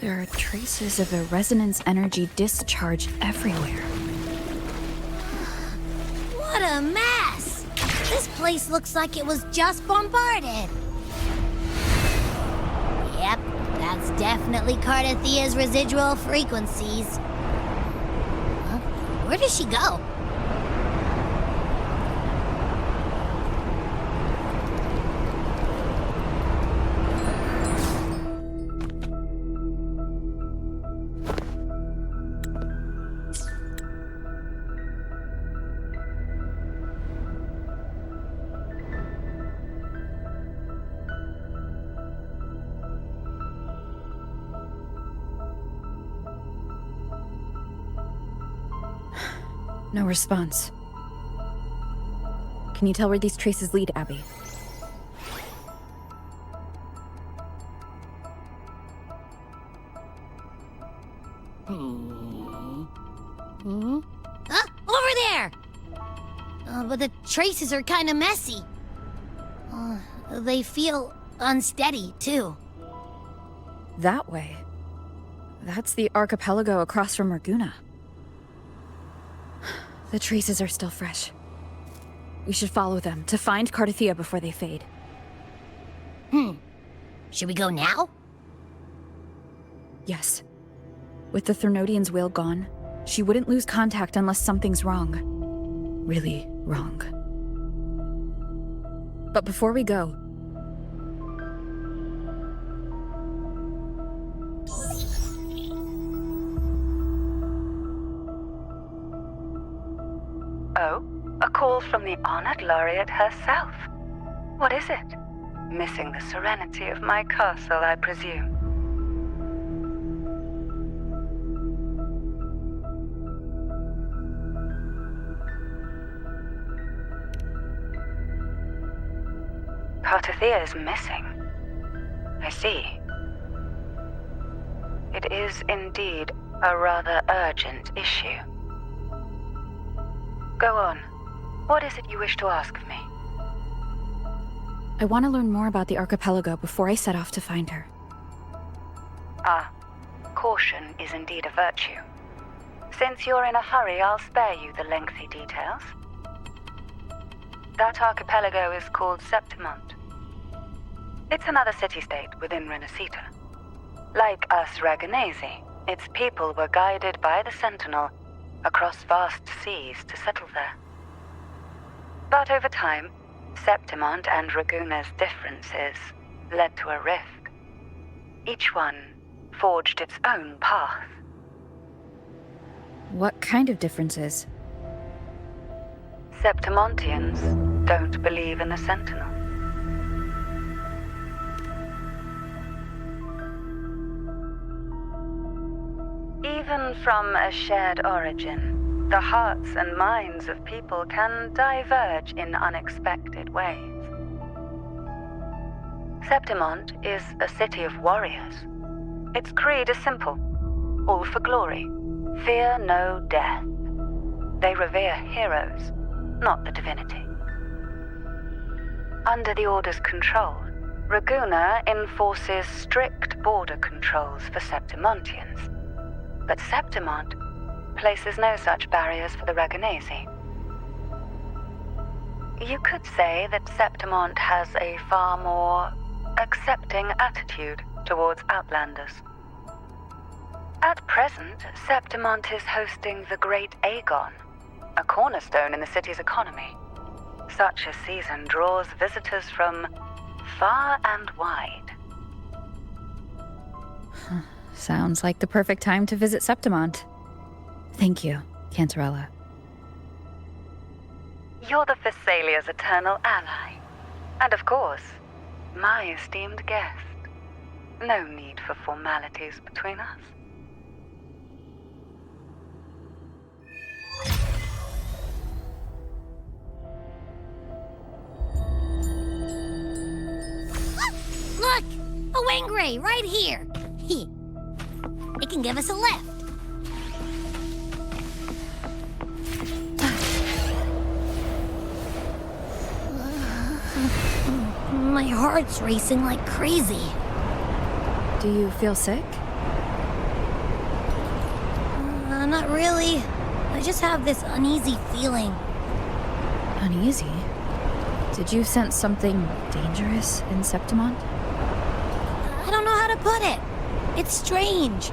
There are traces of a resonance energy discharge everywhere. What a mess! This place looks like it was just bombarded. Yep, that's definitely Cardathia's residual frequencies. Huh? Where does she go? No response. Can you tell where these traces lead, Abby? Over there! But the traces are kind of messy. They feel unsteady, too. That way. That's the archipelago across from Ragunna. The traces are still fresh. We should follow them to find Cardathia before they fade. Should we go now? Yes. With the Thernodian's will gone, she wouldn't lose contact unless something's wrong. Really wrong. But before we go... Oh, a call from the honored laureate herself. What is it? Missing the serenity of my castle, I presume. Cardathia is missing. I see. It is indeed a rather urgent issue. Go on. What is it you wish to ask of me? I want to learn more about the archipelago before I set off to find her. Ah, caution is indeed a virtue. Since you're in a hurry, I'll spare you the lengthy details. That archipelago is called Septimont. It's another city-state within Renacita. Like us Raganesi, its people were guided by the Sentinel across vast seas to settle there. But over time, Septimont and Ragunna's differences led to a rift. Each one forged its own path. What kind of differences? Septimontians don't believe in the Sentinel. Even from a shared origin, the hearts and minds of people can diverge in unexpected ways. Septimont is a city of warriors. Its creed is simple: all for glory, fear no death. They revere heroes, not the divinity. Under the Order's control, Ragunna enforces strict border controls for Septimontians. But Septimont places no such barriers for the Raganesi. You could say that Septimont has a far more accepting attitude towards outlanders. At present, Septimont is hosting the Great Aegon, a cornerstone in the city's economy. Such a season draws visitors from far and wide. Sounds like the perfect time to visit Septimont. Thank you, Cantarella. You're the Thessalia's eternal ally. And of course, my esteemed guest. No need for formalities between us. Look! A wingray right here! It can give us a lift. My heart's racing like crazy. Do you feel sick? Not really. I just have this uneasy feeling. Uneasy? Did you sense something dangerous in Septimont? I don't know how to put it. It's strange.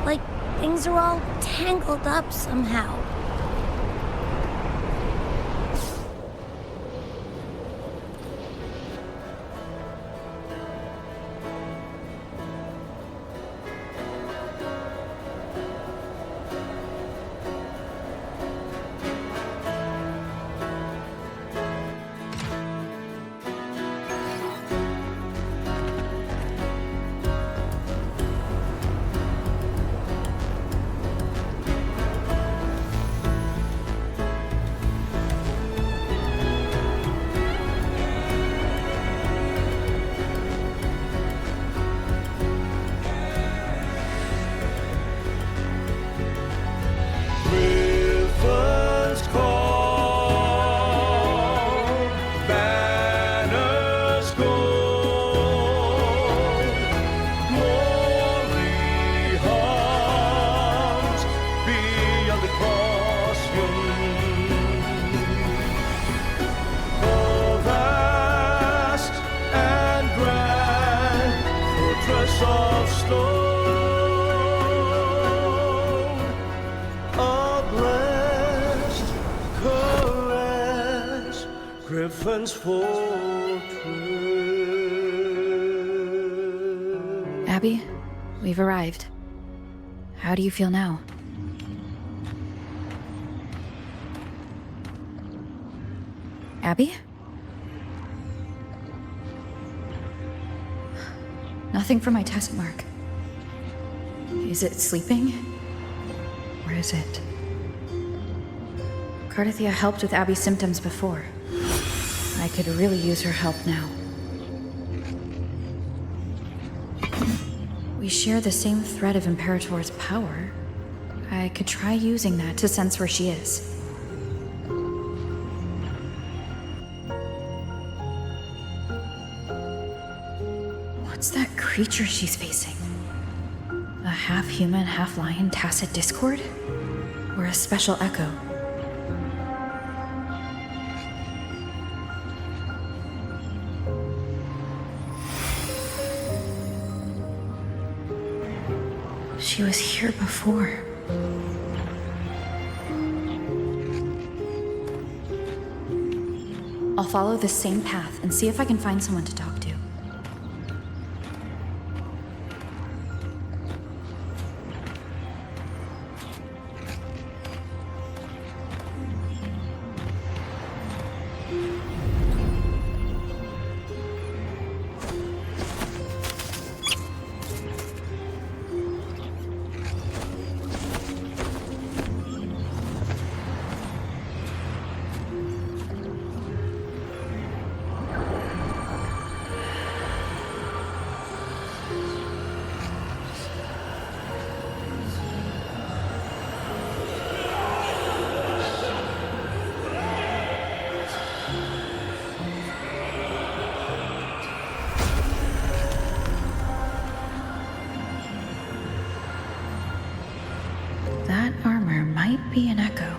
Like things are all tangled up somehow. Abby, we've arrived. How do you feel now? Abby? Nothing from my test mark. Is it sleeping? Or is it? Cardathia helped with Abby's symptoms before. I could really use her help now. We share the same thread of Imperator's power. I could try using that to sense where she is. What's that creature she's facing? A half-human, half-lion tacit discord? Or a special echo? She was here before. I'll follow the same path and see if I can find someone to talk to. That armor might be an echo.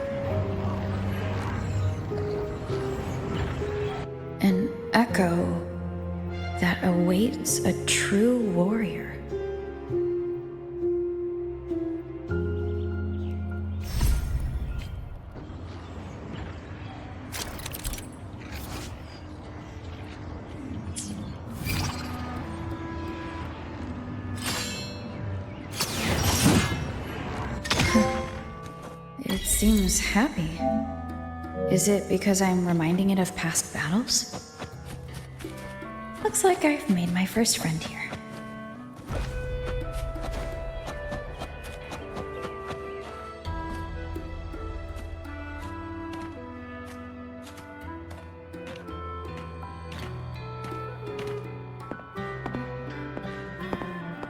An echo that awaits a true warrior. It seems happy. Is it because I'm reminding it of past battles? Looks like I've made my first friend here.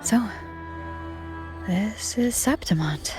So, this is Septimont.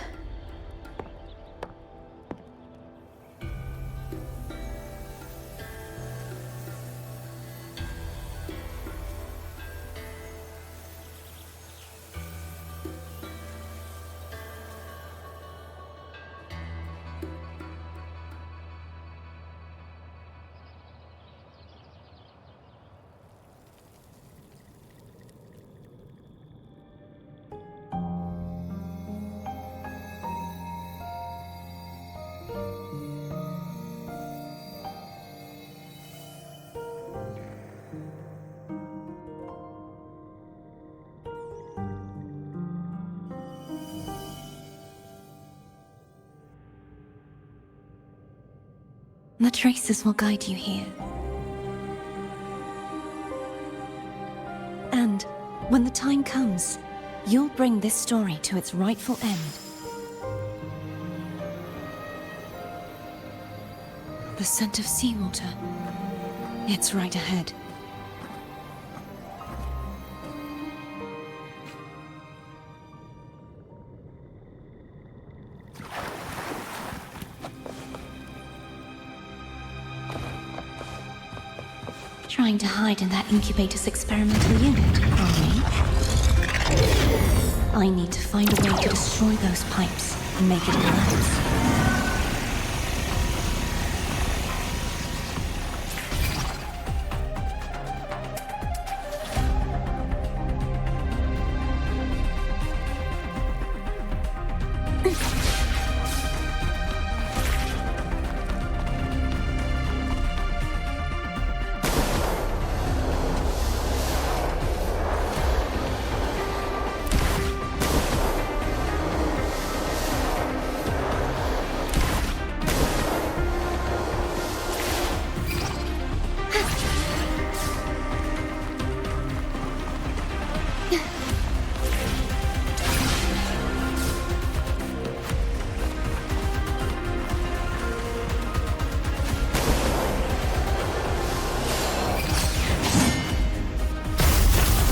The traces will guide you here. And when the time comes, you'll bring this story to its rightful end. The scent of seawater. It's right ahead. Trying to hide in that incubator's experimental unit, are we? I need to find a way to destroy those pipes and make it collapse.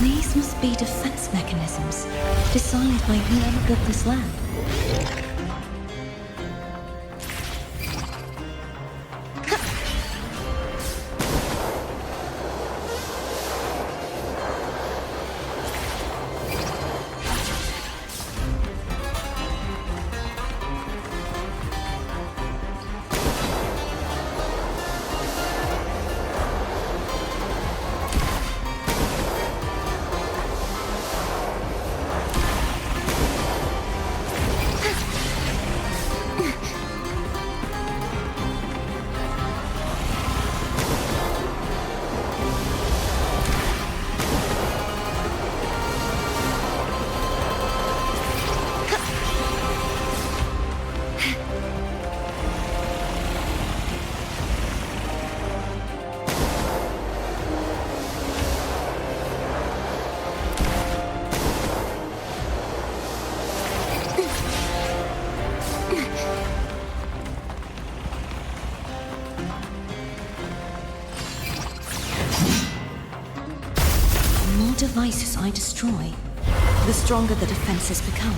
These must be defense mechanisms designed by whoever built this land. The more devices I destroy, the stronger the defenses become.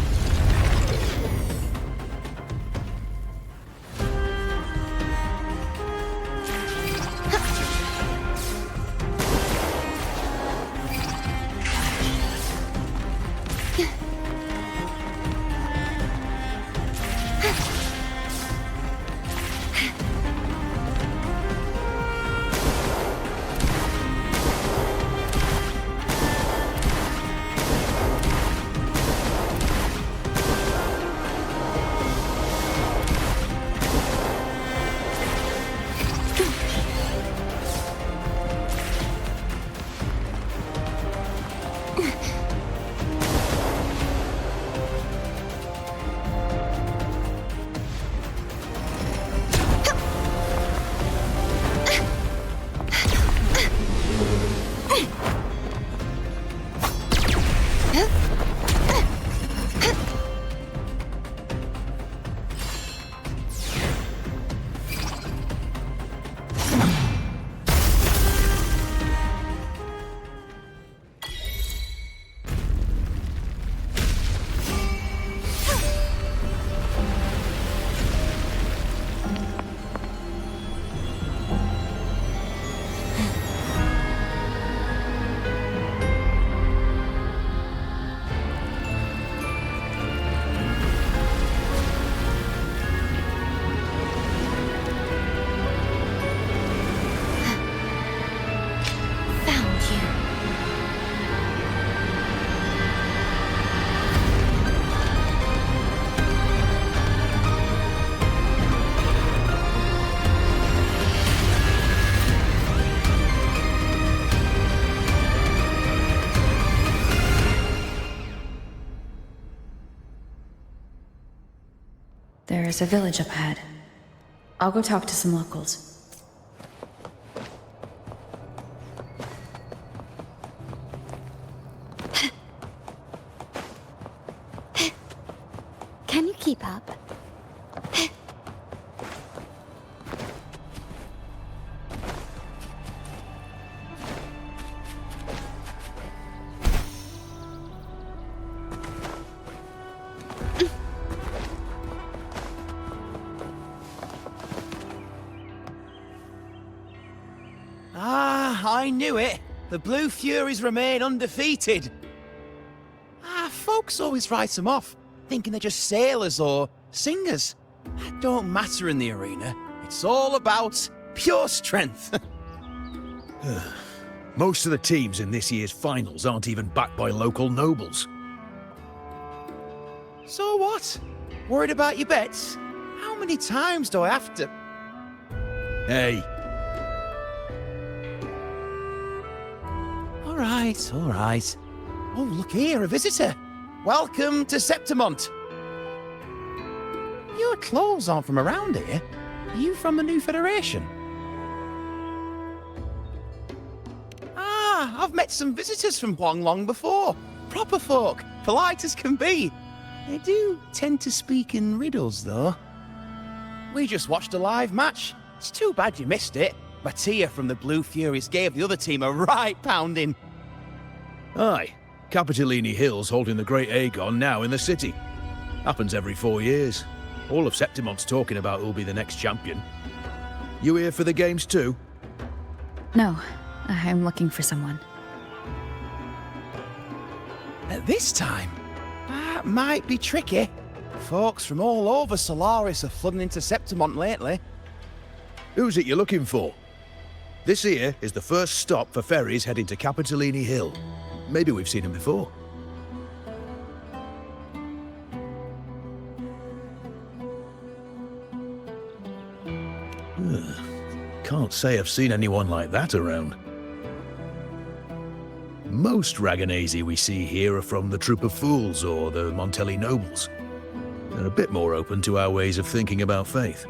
There's a village up ahead. I'll go talk to some locals. up. I knew it. The Blue Furies remain undefeated. Folks always write them off, thinking they're just sailors or singers. That don't matter in the arena. It's all about pure strength. Most of the teams in this year's finals aren't even backed by local nobles. So what? Worried about your bets? How many times do I have to... Hey, All right. Oh, look here, a visitor. Welcome to Septimont. Your clothes aren't from around here. Are you from the New Federation? I've met some visitors from Huanglong before. Proper folk, polite as can be. They do tend to speak in riddles, though. We just watched a live match. It's too bad you missed it. Mattia from the Blue Furies gave the other team a right pounding. aye. Capitolini Hill's holding the Great Aegon now in the city. Happens every 4 years. All of Septimont's talking about who'll be the next champion. You here for the games too? No, I'm looking for someone. At this time, that might be tricky. Folks from all over Solaris are flooding into Septimont lately. Who's it you're looking for? This here is the first stop for ferries heading to Capitolini Hill. Maybe we've seen him before. Can't say I've seen anyone like that around. Most Raganesi we see here are from the Troop of Fools or the Montelli Nobles. They're a bit more open to our ways of thinking about faith.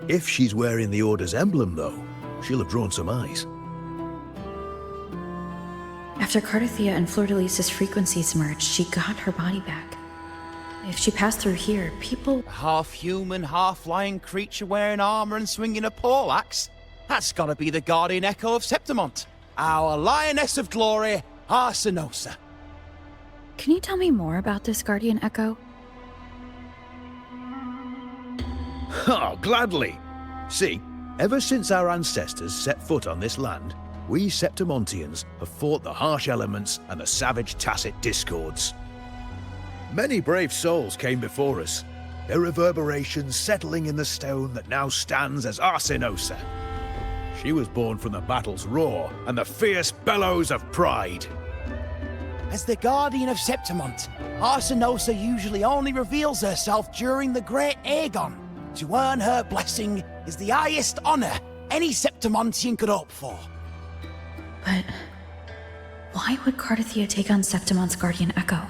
If she's wearing the Order's emblem, though, she'll have drawn some eyes. After Cardathia and Fleur-de-Lis's frequencies merged, she got her body back. If she passed through here, people... A half-human, half-lion creature wearing armor and swinging a poleaxe? That's gotta be the Guardian Echo of Septimont. Our Lioness of Glory, Arsinosa. Can you tell me more about this Guardian Echo? Oh, gladly! See, ever since our ancestors set foot on this land, we Septimontians have fought the harsh elements and the savage tacit discords. Many brave souls came before us, their reverberations settling in the stone that now stands as Arsinosa. She was born from the battle's roar and the fierce bellows of pride. As the Guardian of Septimont, Arsinosa usually only reveals herself during the Great Aegon. To earn her blessing is the highest honor any Septimontian could hope for. But why would Cardathia take on Septimont's Guardian Echo?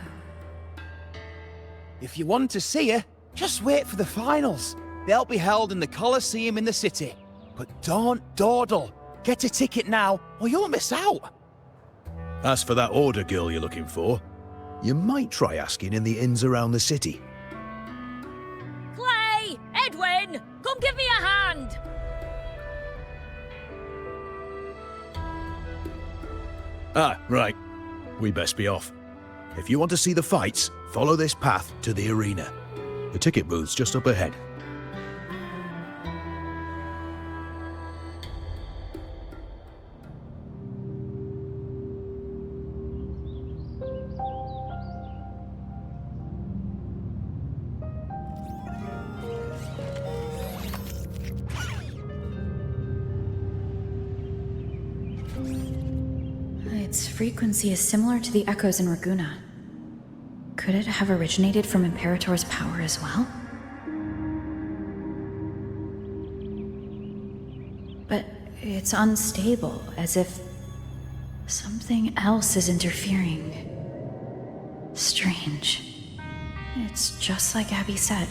If you want to see her, just wait for the finals. They'll be held in the Colosseum in the city. But don't dawdle. Get a ticket now, or you'll miss out. As for that Order girl you're looking for, you might try asking in the inns around the city. Clay! Edwin! Come give me a hand! Ah, right. We best be off. If you want to see the fights, follow this path to the arena. The ticket booth's just up ahead. Its frequency is similar to the echoes in Raguna. Could it have originated from Imperator's power as well? But it's unstable, as if something else is interfering. Strange. It's just like Abby said.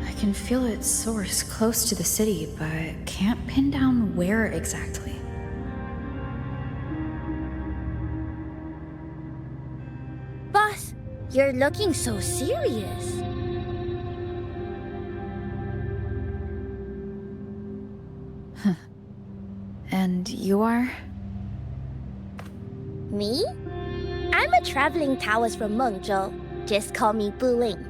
I can feel its source close to the city, but can't pin down where exactly. You're looking so serious. And you are? Me? I'm a traveling Taoist from Mengzhou. Just call me Buling.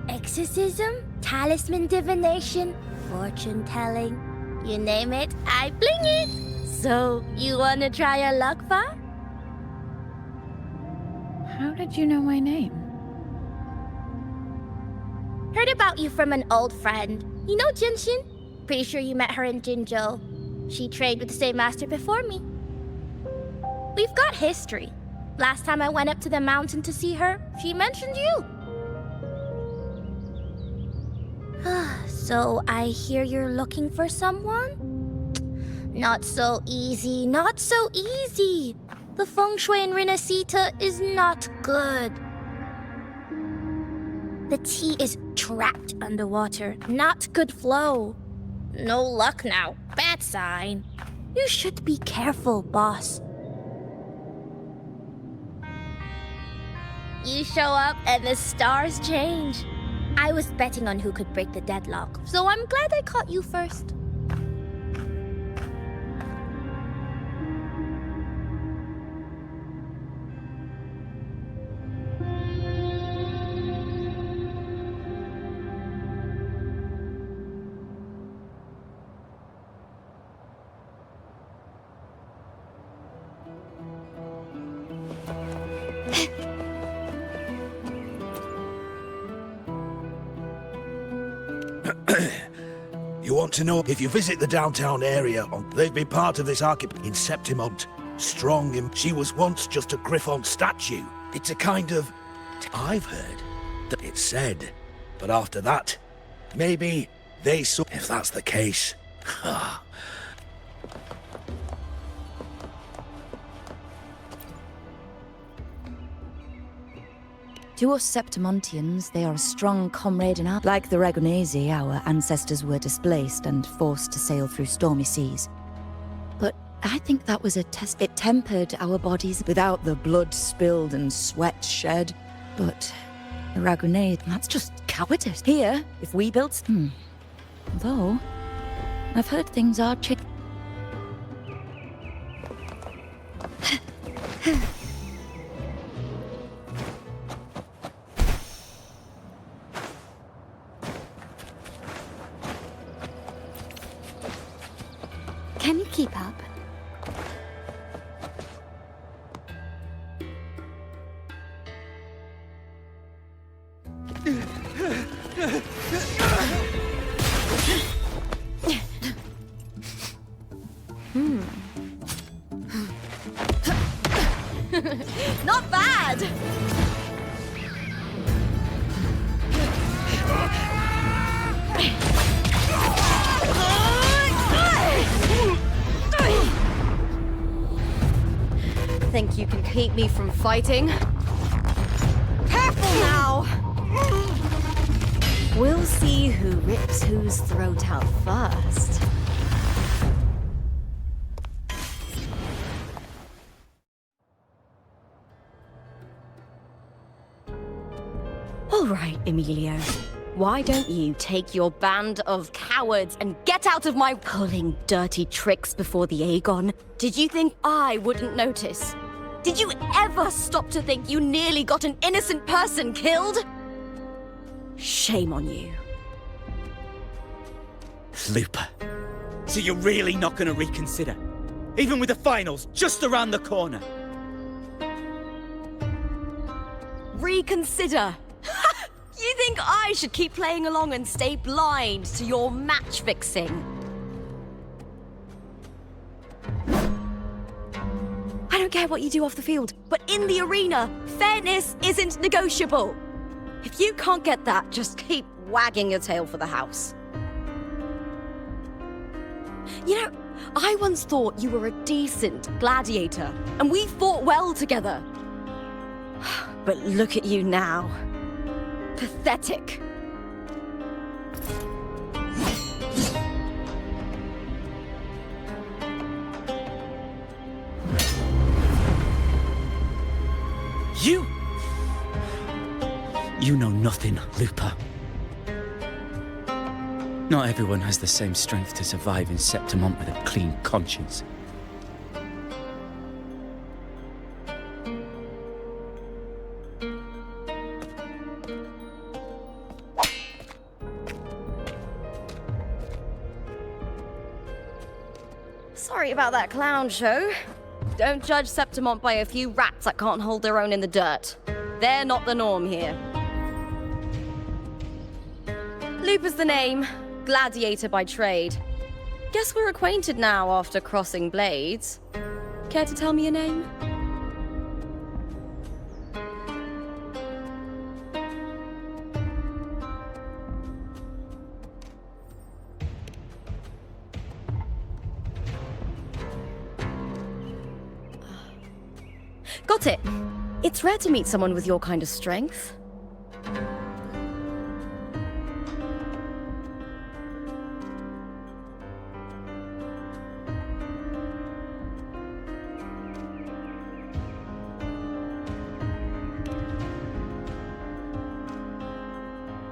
Exorcism, talisman divination, fortune telling. You name it, I bling it. So, you wanna try your luck, Fa? How did you know my name? Heard about you from an old friend. You know Jinshin? Pretty sure you met her in Jinzhou. She trained with the same master before me. We've got history. Last time I went up to the mountain to see her, she mentioned you. So I hear you're looking for someone? Not so easy, not so easy. The feng shui in Renacita is not good. The tea is trapped underwater, not good flow. No luck now, bad sign. You should be careful, boss. You show up and the stars change. I was betting on who could break the deadlock, so I'm glad I caught you first. You want to know if you visit the downtown area, they've been part of this archipelago in Septimont. Strong in, she was once just a Griffon statue. It's a kind of, I've heard that it's said, but after that, maybe they saw, if that's the case. To us Septimontians, they are a strong comrade in our... Like the Ragonese, our ancestors were displaced and forced to sail through stormy seas. But I think that was a test. It tempered our bodies without the blood spilled and sweat shed. But the Ragonese, that's just cowardice. Here, if we built... Though, I've heard things are Can you keep up? Not bad! Think you can keep me from fighting? Careful now! We'll see who rips whose throat out first. All right, Emilio. Why don't you take your band of cowards and get out of my pulling dirty tricks before the Aegon? Did you think I wouldn't notice? Did you ever stop to think you nearly got an innocent person killed? Shame on you. Looper. So you're really not gonna reconsider? Even with the finals just around the corner? Reconsider? You think I should keep playing along and stay blind to your match fixing? I don't care what you do off the field, but in the arena, fairness isn't negotiable. If you can't get that, just keep wagging your tail for the house. You know, I once thought you were a decent gladiator, and we fought well together. But look at you now. Pathetic. You know nothing, Lupa. Not everyone has the same strength to survive in Septimont with a clean conscience. Sorry about that clown show. Don't judge Septimont by a few rats that can't hold their own in the dirt. They're not the norm here. Lupa's the name. Gladiator by trade. Guess we're acquainted now after crossing blades. Care to tell me your name? Got it. It's rare to meet someone with your kind of strength.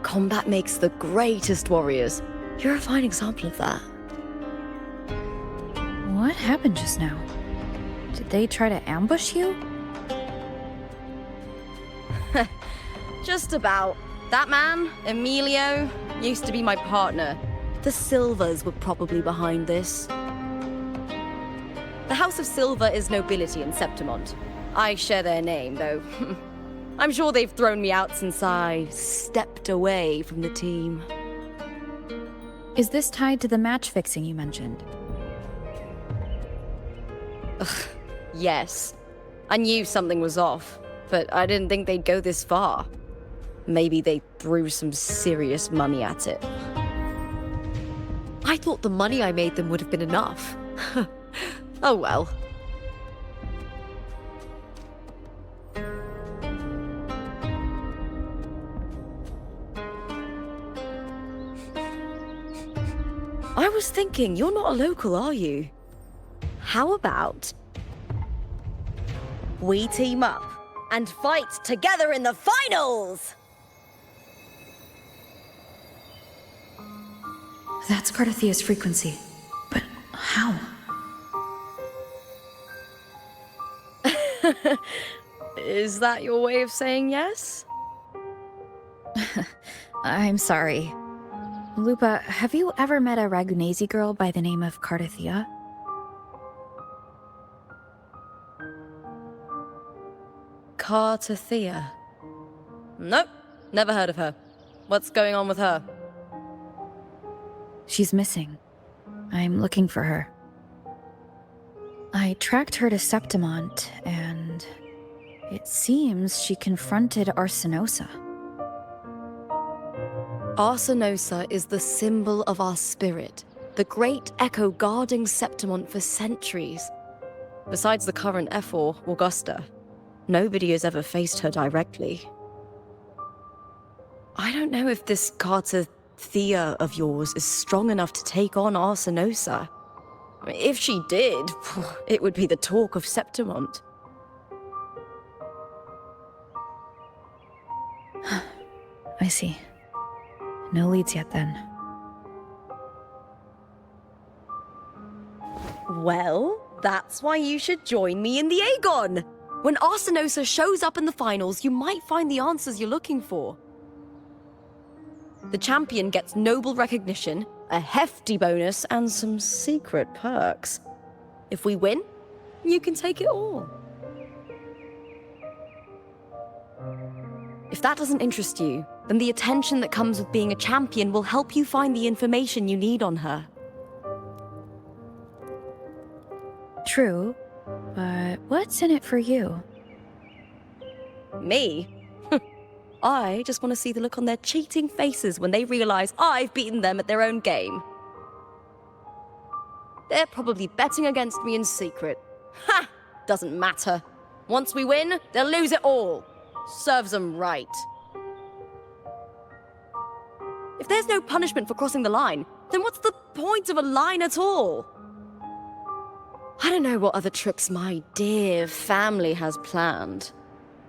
Combat makes the greatest warriors. You're a fine example of that. What happened just now? Did they try to ambush you? Just about. That man, Emilio, used to be my partner. The Silvers were probably behind this. The House of Silver is nobility in Septimont. I share their name, though. I'm sure they've thrown me out since I stepped away from the team. Is this tied to the match fixing you mentioned? Ugh, yes. I knew something was off, but I didn't think they'd go this far. Maybe they threw some serious money at it. I thought the money I made them would have been enough. Oh well. I was thinking, you're not a local, are you? How about we team up and fight together in the finals? That's Cardathia's frequency. But how? Is that your way of saying yes? I'm sorry. Lupa, have you ever met a Ragunesi girl by the name of Cardathia? Cardathia? Nope, never heard of her. What's going on with her? She's missing. I'm looking for her. I tracked her to Septimont, and it seems she confronted Arsenosa. Arsenosa is the symbol of our spirit, the great echo guarding Septimont for centuries. Besides the current Ephor, Augusta, nobody has ever faced her directly. I don't know if this Cardathia of yours is strong enough to take on Arsenosa. If she did, it would be the talk of Septimont. I see. No leads yet, then. Well, that's why you should join me in the Aegon! When Arsenosa shows up in the finals, you might find the answers you're looking for. The champion gets noble recognition, a hefty bonus, and some secret perks. If we win, you can take it all. If that doesn't interest you, then the attention that comes with being a champion will help you find the information you need on her. True, but what's in it for you? Me? I just want to see the look on their cheating faces when they realize I've beaten them at their own game. They're probably betting against me in secret. Ha! Doesn't matter. Once we win, they'll lose it all. Serves them right. If there's no punishment for crossing the line, then what's the point of a line at all? I don't know what other tricks my dear family has planned,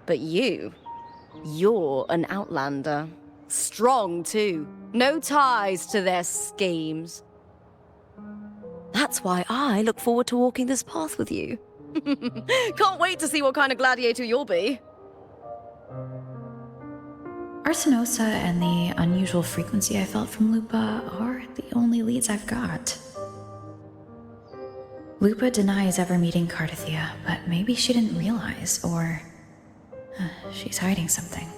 But you're an outlander. Strong, too. No ties to their schemes. That's why I look forward to walking this path with you. Can't wait to see what kind of gladiator you'll be. Arsenosa and the unusual frequency I felt from Lupa are the only leads I've got. Lupa denies ever meeting Cardathia, but maybe she didn't realize, or she's hiding something.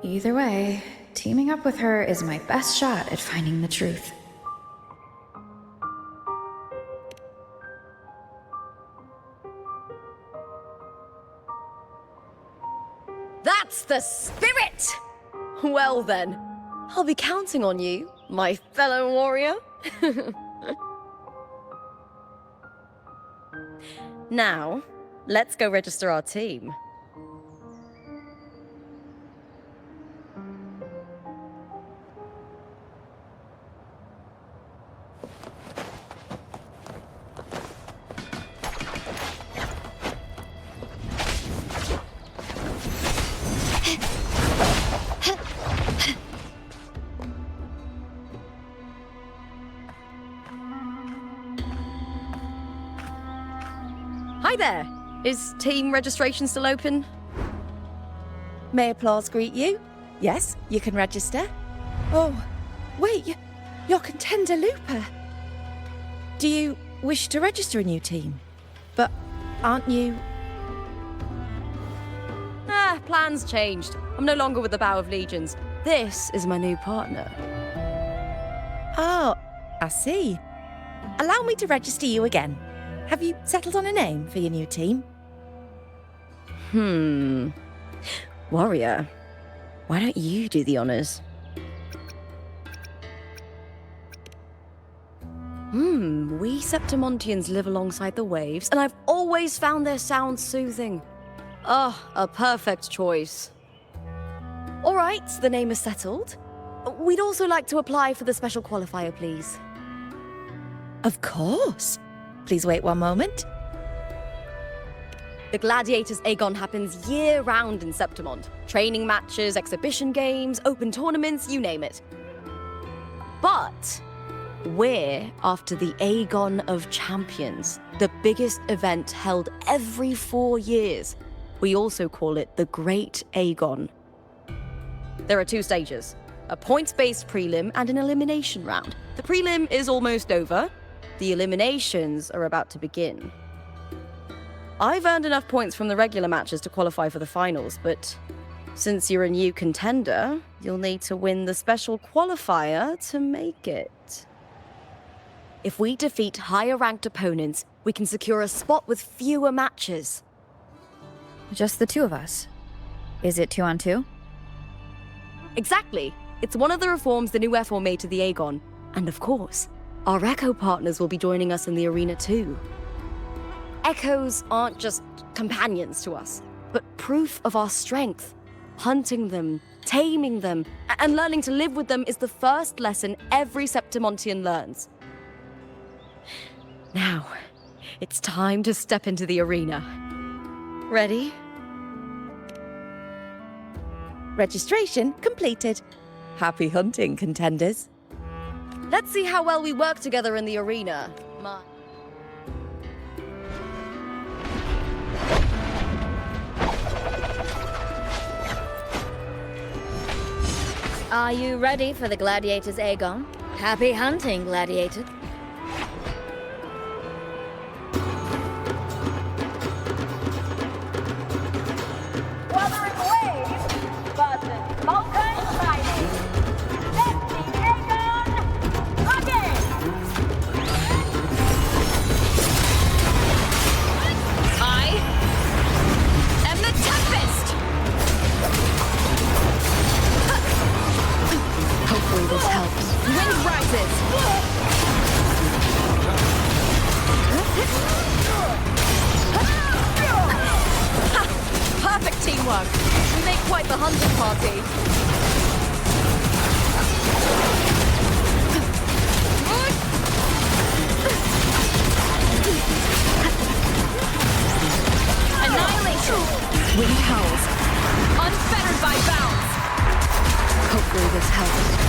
Either way, teaming up with her is my best shot at finding the truth. That's the spirit! Well then, I'll be counting on you, my fellow warrior. Now, let's go register our team. Hi there! Is team registration still open? May applause greet you? Yes, you can register. Oh, wait, you're Contender Lupa. Do you wish to register a new team? But aren't you... Plans changed. I'm no longer with the Bow of Legions. This is my new partner. Oh, I see. Allow me to register you again. Have you settled on a name for your new team? Warrior, why don't you do the honors? We Septimontians live alongside the waves, and I've always found their sound soothing. A perfect choice. All right, the name is settled. We'd also like to apply for the special qualifier, please. Of course. Please wait one moment. The Gladiators Aegon happens year-round in Septimont. Training matches, exhibition games, open tournaments, you name it. But we're after the Aegon of Champions, the biggest event held every 4 years. We also call it the Great Aegon. There are 2 stages, a points-based prelim and an elimination round. The prelim is almost over. The eliminations are about to begin. I've earned enough points from the regular matches to qualify for the finals, but since you're a new contender, you'll need to win the special qualifier to make it. If we defeat higher-ranked opponents, we can secure a spot with fewer matches. Just the 2 of us? Is it 2 on 2? Exactly. It's one of the reforms the new F4 made to the Aegon. And of course, our Echo partners will be joining us in the arena too. Echoes aren't just companions to us, but proof of our strength. Hunting them, taming them, and learning to live with them is the first lesson every Septimontian learns. Now, it's time to step into the arena. Ready? Registration completed. Happy hunting, contenders. Let's see how well we work together in the arena. Are you ready for the Gladiators Aegon? Happy hunting, Gladiator. Wuthering Waves versus Vulcan Riding. Let's the Aegon again! I am the Tempest! Hopefully this helps. Wind rises! Perfect teamwork! We make quite the hunting party. Annihilate! Wind howls, unfettered by bounds. Hopefully this helps.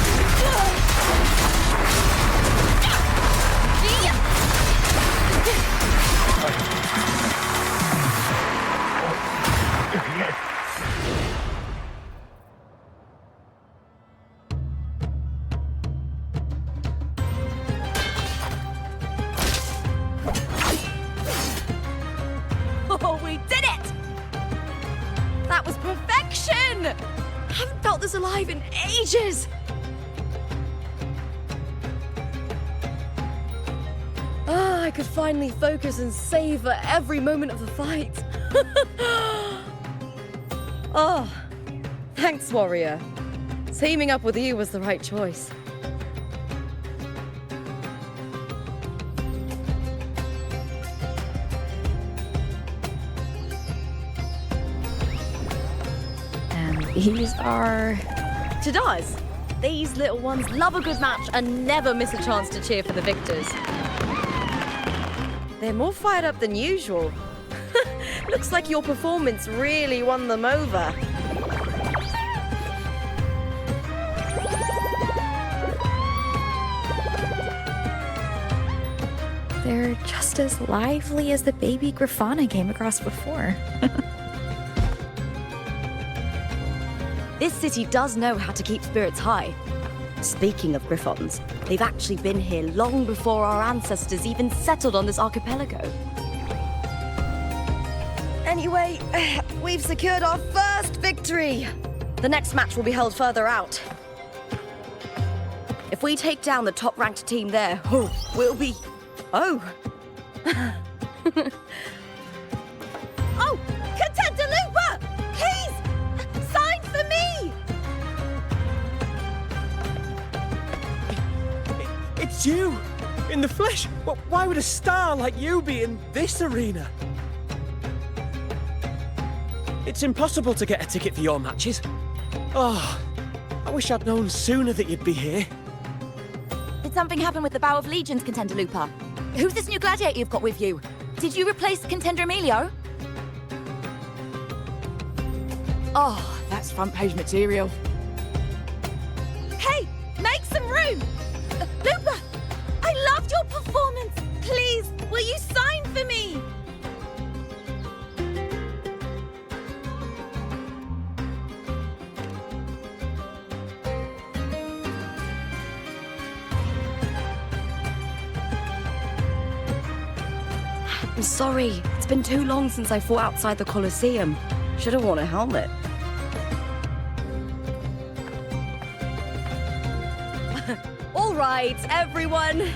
Oh, we did it! That was perfection! I haven't felt this alive in ages! Ah, I could finally focus and savor every moment of the fight. Oh, thanks, warrior. Teaming up with you was the right choice. And these are... TODOS! These little ones love a good match and never miss a chance to cheer for the victors. They're more fired up than usual. Looks like your performance really won them over. They're just as lively as the baby Griffon I came across before. This city does know how to keep spirits high. Speaking of Griffons, they've actually been here long before our ancestors even settled on this archipelago. Anyway, we've secured our first victory. The next match will be held further out. If we take down the top-ranked team there, we'll be... Oh! Oh! Contender Looper! Please! Sign for me! It's you! In the flesh! Why would a star like you be in this arena? It's impossible to get a ticket for your matches. Oh, I wish I'd known sooner that you'd be here. Did something happen with the Bow of Legions, Contender Looper? Who's this new gladiator you've got with you? Did you replace Contender Emilio? Oh, that's front page material. Hey, make some room! Looper, I loved your performance! Please, will you sign for me? I'm sorry. It's been too long since I fought outside the Colosseum. Should have worn a helmet. All right, everyone.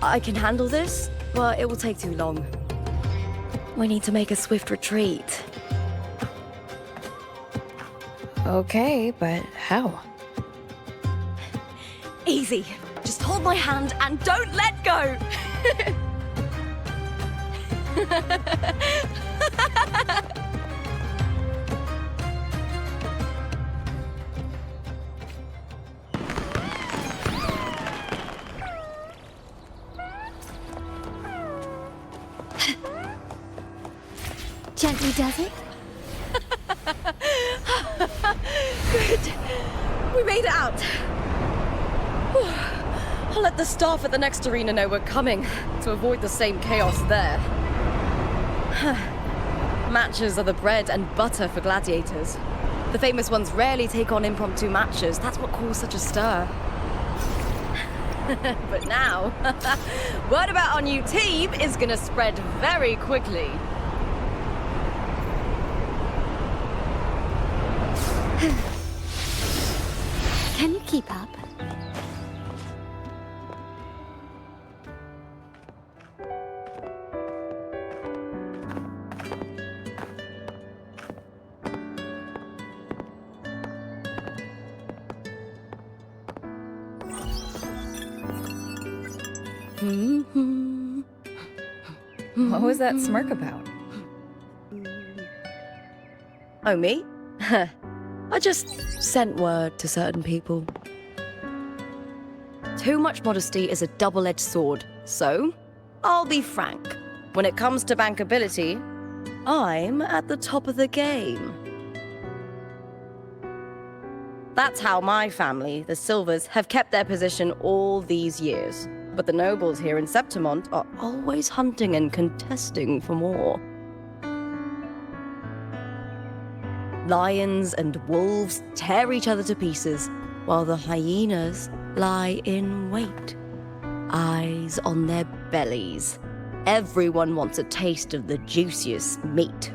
I can handle this, but it will take too long. We need to make a swift retreat. Okay, but how? Easy. Just hold my hand and don't let go. Gently does it? Good. We made it out. Whew. I'll let the staff at the next arena know we're coming to avoid the same chaos there. Matches are the bread and butter for gladiators. The famous ones rarely take on impromptu matches. That's what caused such a stir. But now, word about our new team is gonna spread very quickly. Can you keep up? What was that smirk about? Oh, me? I just sent word to certain people. Too much modesty is a double-edged sword, so I'll be frank. When it comes to bankability, I'm at the top of the game. That's how my family, the Silvers, have kept their position all these years. But the nobles here in Septimont are always hunting and contesting for more. Lions and wolves tear each other to pieces, while the hyenas lie in wait, eyes on their bellies. Everyone wants a taste of the juiciest meat.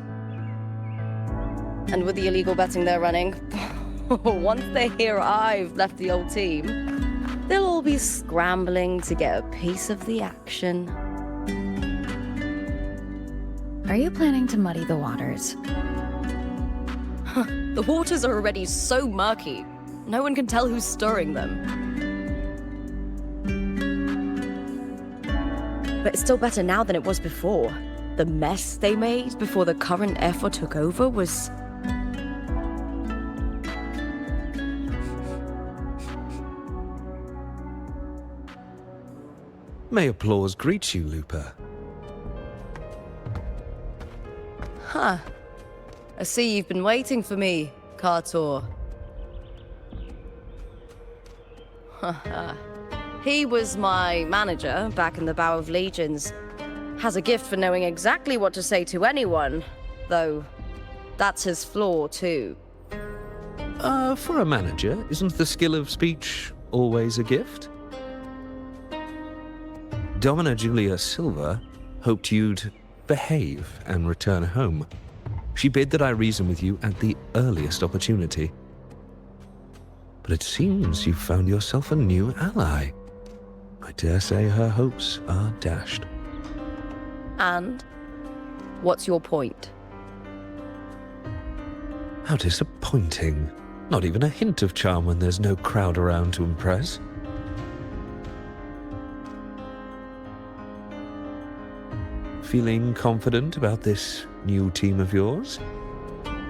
And with the illegal betting they're running, once they hear I've left the old team, they'll all be scrambling to get a piece of the action. Are you planning to muddy the waters? The waters are already so murky, no one can tell who's stirring them. But it's still better now than it was before. The mess they made before the current effort took over was... May applause greet you, Lupa. Huh. I see you've been waiting for me, Kartor. He was my manager back in the Bow of Legions. Has a gift for knowing exactly what to say to anyone, though that's his flaw too. For a manager, isn't the skill of speech always a gift? Domina Julia Silva hoped you'd behave and return home. She bid that I reason with you at the earliest opportunity. But it seems you've found yourself a new ally. I dare say her hopes are dashed. And? What's your point? How disappointing. Not even a hint of charm when there's no crowd around to impress. Feeling confident about this new team of yours?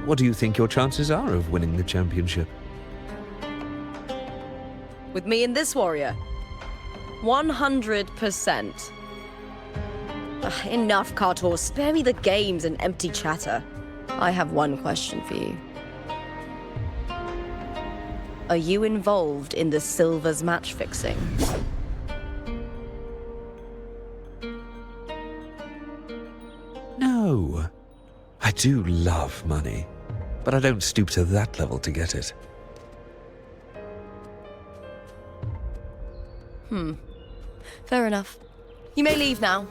What do you think your chances are of winning the championship? With me and this warrior? 100%. Enough, Kartor. Spare me the games and empty chatter. I have one question for you. Are you involved in the Silvers match fixing? No. I do love money, but I don't stoop to that level to get it. Fair enough. You may leave now.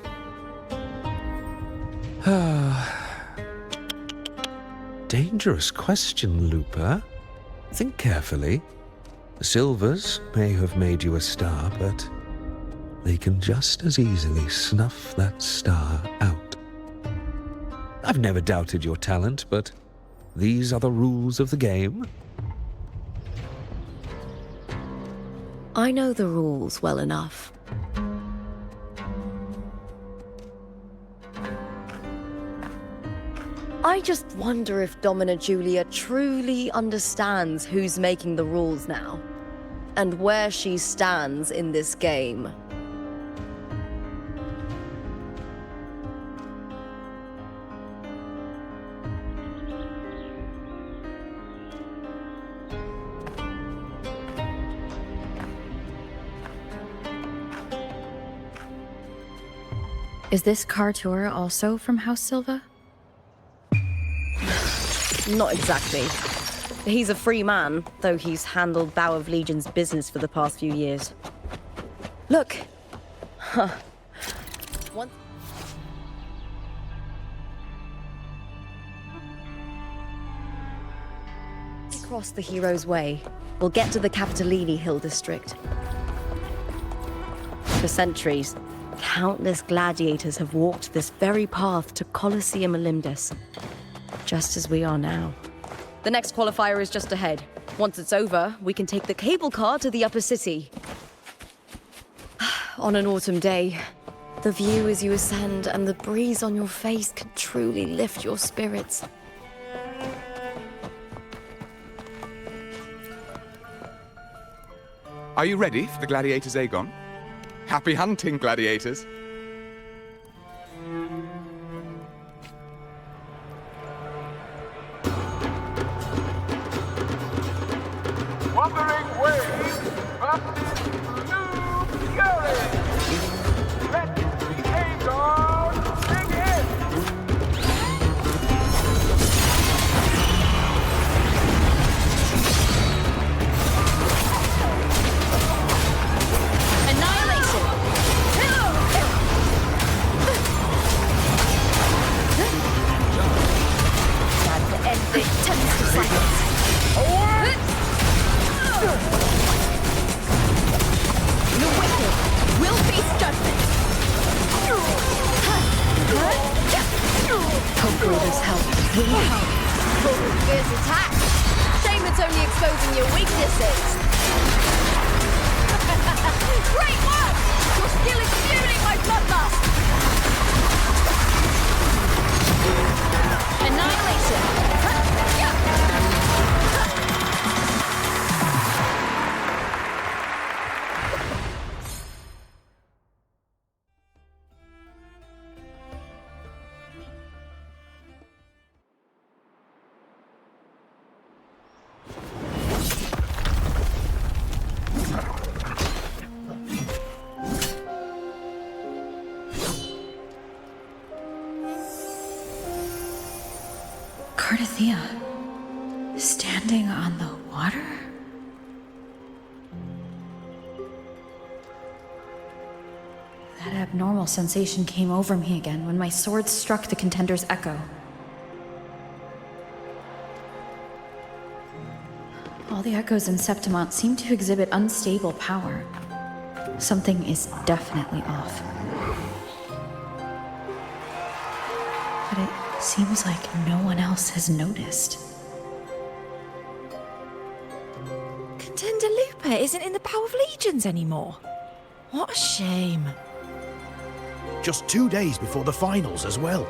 Dangerous question, Lupa. Think carefully. The Silvers may have made you a star, but they can just as easily snuff that star out. I've never doubted your talent, but these are the rules of the game. I know the rules well enough. I just wonder if Domina Julia truly understands who's making the rules now, and where she stands in this game. Is this Kartor also from House Silva? Not exactly. He's a free man, though he's handled Bow of Legion's business for the past few years. Look! Across the Hero's Way, we'll get to the Capitolini Hill district. For centuries, countless gladiators have walked this very path to Colosseum Olympus, just as we are now. The next qualifier is just ahead. Once it's over, we can take the cable car to the upper city. On an autumn day, the view as you ascend and the breeze on your face can truly lift your spirits. Are you ready for the gladiators, Aegon? Happy hunting, gladiators. Wuthering Waves versus Blue Fury. Let the Aegon begin. Annihilation! Time to end this tempest of silence. The wicked will face judgment. Conqueror's help will help. Fierce attack. Shame it's only exposing your weaknesses. Great work! Your skill is fueling my bloodlust. Annihilation. Cardathea, standing on the water? That abnormal sensation came over me again when my sword struck the contender's echo. All the echoes in Septimont seem to exhibit unstable power. Something is definitely off. But it seems like no one else has noticed. Contender Lupa isn't in the Power of Legions anymore. What a shame. Just 2 days before the finals as well.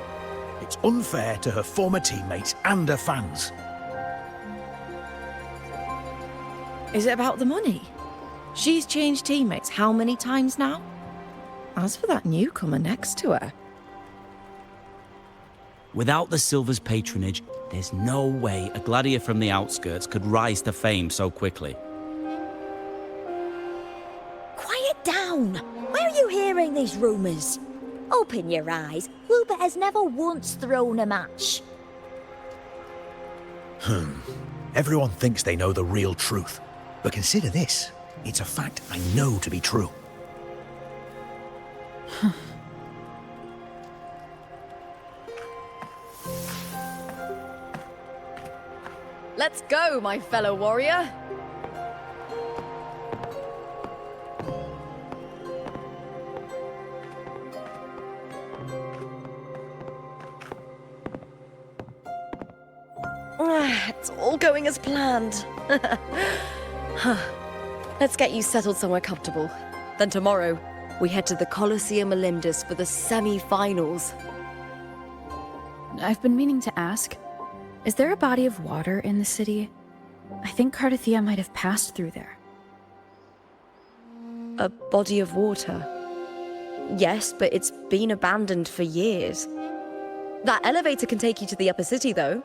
It's unfair to her former teammates and her fans. Is it about the money? She's changed teammates how many times now? As for that newcomer next to her... Without the Silver's patronage, there's no way a gladiator from the outskirts could rise to fame so quickly. Quiet down! Where are you hearing these rumours? Open your eyes. Lupa has never once thrown a match. Everyone thinks they know the real truth. But consider this. It's a fact I know to be true. Let's go, my fellow warrior. It's all going as planned. Let's get you settled somewhere comfortable. Then tomorrow, we head to the Colosseum Olympus for the semi-finals. I've been meaning to ask, is there a body of water in the city? I think Cardathea might have passed through there. A body of water? Yes, but it's been abandoned for years. That elevator can take you to the upper city, though.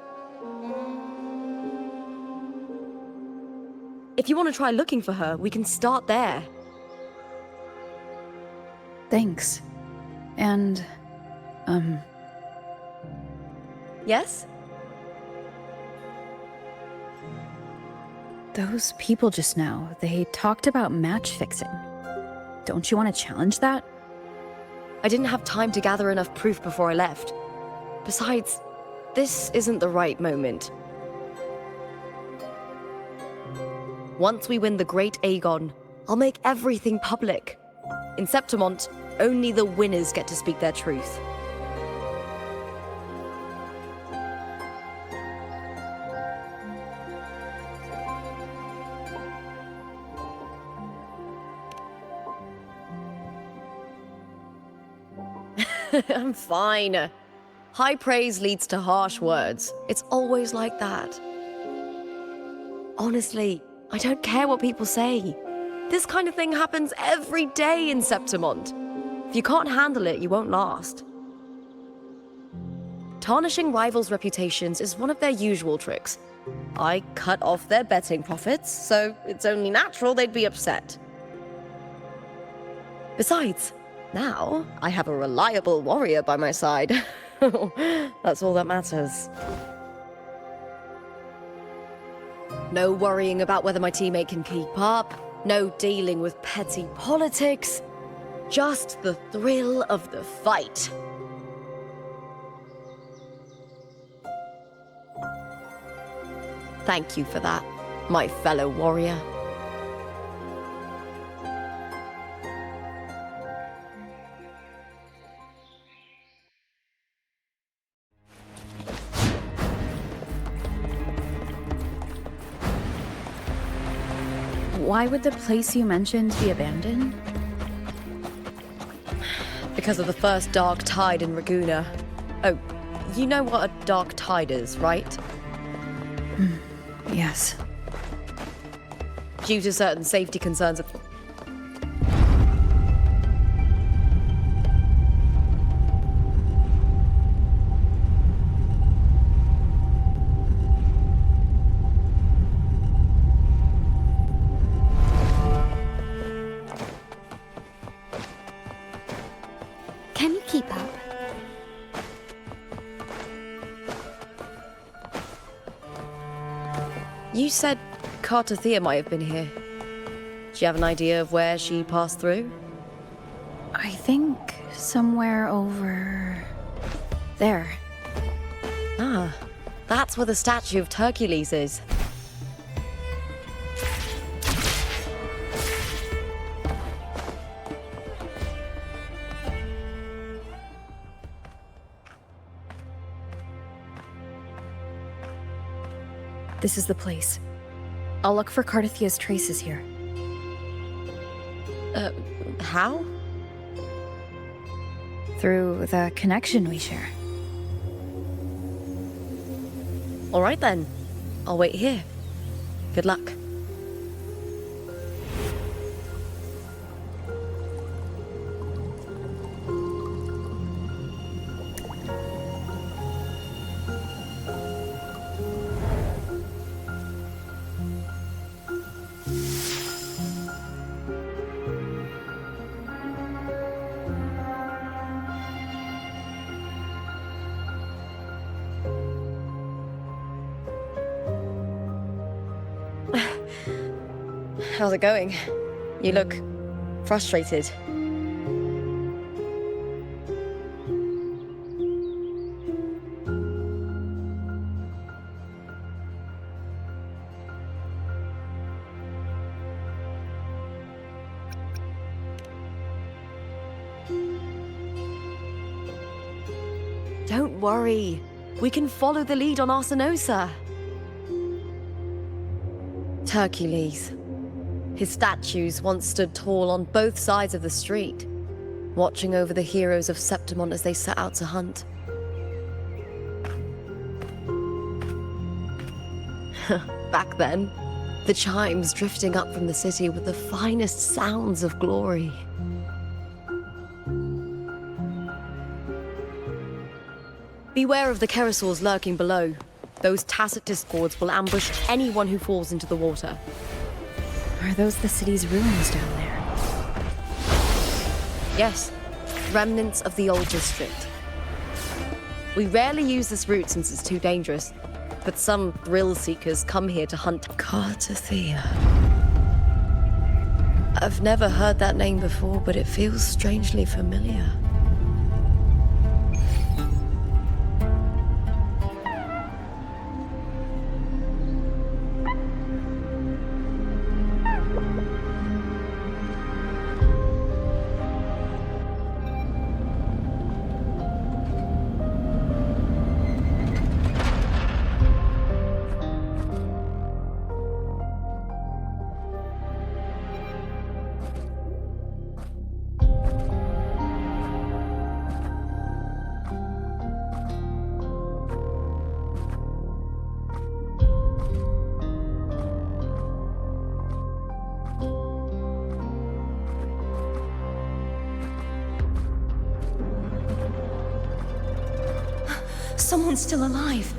If you want to try looking for her, we can start there. Thanks. And, Yes? those people just now, they talked about match fixing. Don't you want to challenge that? I didn't have time to gather enough proof before I left. Besides, this isn't the right moment. Once we win the Great Aegon, I'll make everything public. In Septimont, only the winners get to speak their truth. I'm fine. High praise leads to harsh words. It's always like that. Honestly, I don't care what people say. This kind of thing happens every day in Septimont. If you can't handle it, you won't last. Tarnishing rivals' reputations is one of their usual tricks. I cut off their betting profits, so it's only natural they'd be upset. Besides, now I have a reliable warrior by my side. That's all that matters. No worrying about whether my teammate can keep up, no dealing with petty politics, just the thrill of the fight. Thank you for that, my fellow warrior. Why would the place you mentioned be abandoned? Because of the first dark tide in Raguna. Oh, you know what a dark tide is, right? Yes. Due to certain safety concerns. Can you keep up? You said Cartothea might have been here. Do you have an idea of where she passed through? I think somewhere over there. Ah, that's where the statue of Hercules is. This is the place. I'll look for Cartothea's traces here. How? Through the connection we share. All right then. I'll wait here. Good luck. How's it going? You look frustrated. Don't worry. We can follow the lead on Arsinosa. Hercules. His statues once stood tall on both sides of the street, watching over the heroes of Septimont as they set out to hunt. Back then, the chimes drifting up from the city were the finest sounds of glory. Beware of the Kerosaurs lurking below. Those tacit discords will ambush anyone who falls into the water. Are those the city's ruins down there? Yes, remnants of the old district. We rarely use this route since it's too dangerous, but some thrill seekers come here to hunt Cartothea. I've never heard that name before, but it feels strangely familiar. Someone's still alive.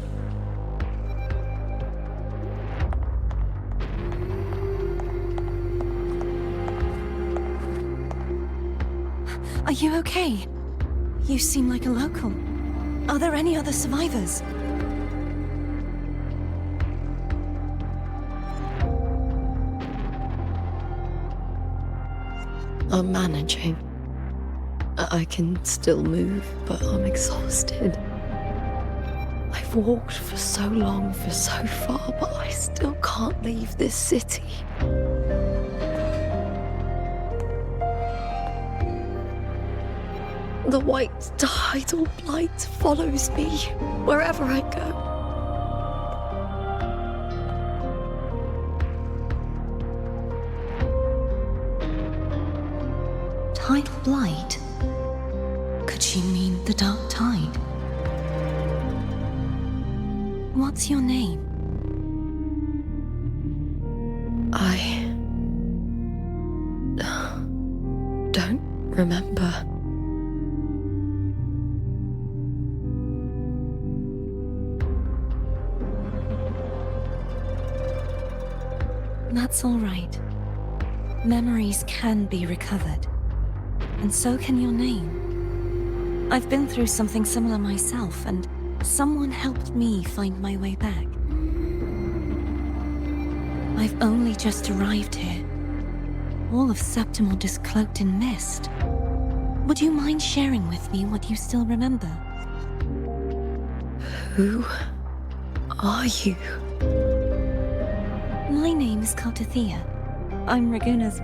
Are you okay? You seem like a local. Are there any other survivors? I'm managing. I can still move, but I'm exhausted. I've walked for so long, for so far, but I still can't leave this city. The white tidal blight follows me wherever I go. Tidal blight? Could she mean the dark tide? What's your name? I don't remember. That's all right. Memories can be recovered. And so can your name. I've been through something similar myself, and someone helped me find my way back. I've only just arrived here. All of Septimont is cloaked in mist. Would you mind sharing with me what you still remember? Who are you? My name is Kaltathea. I'm Raguna's...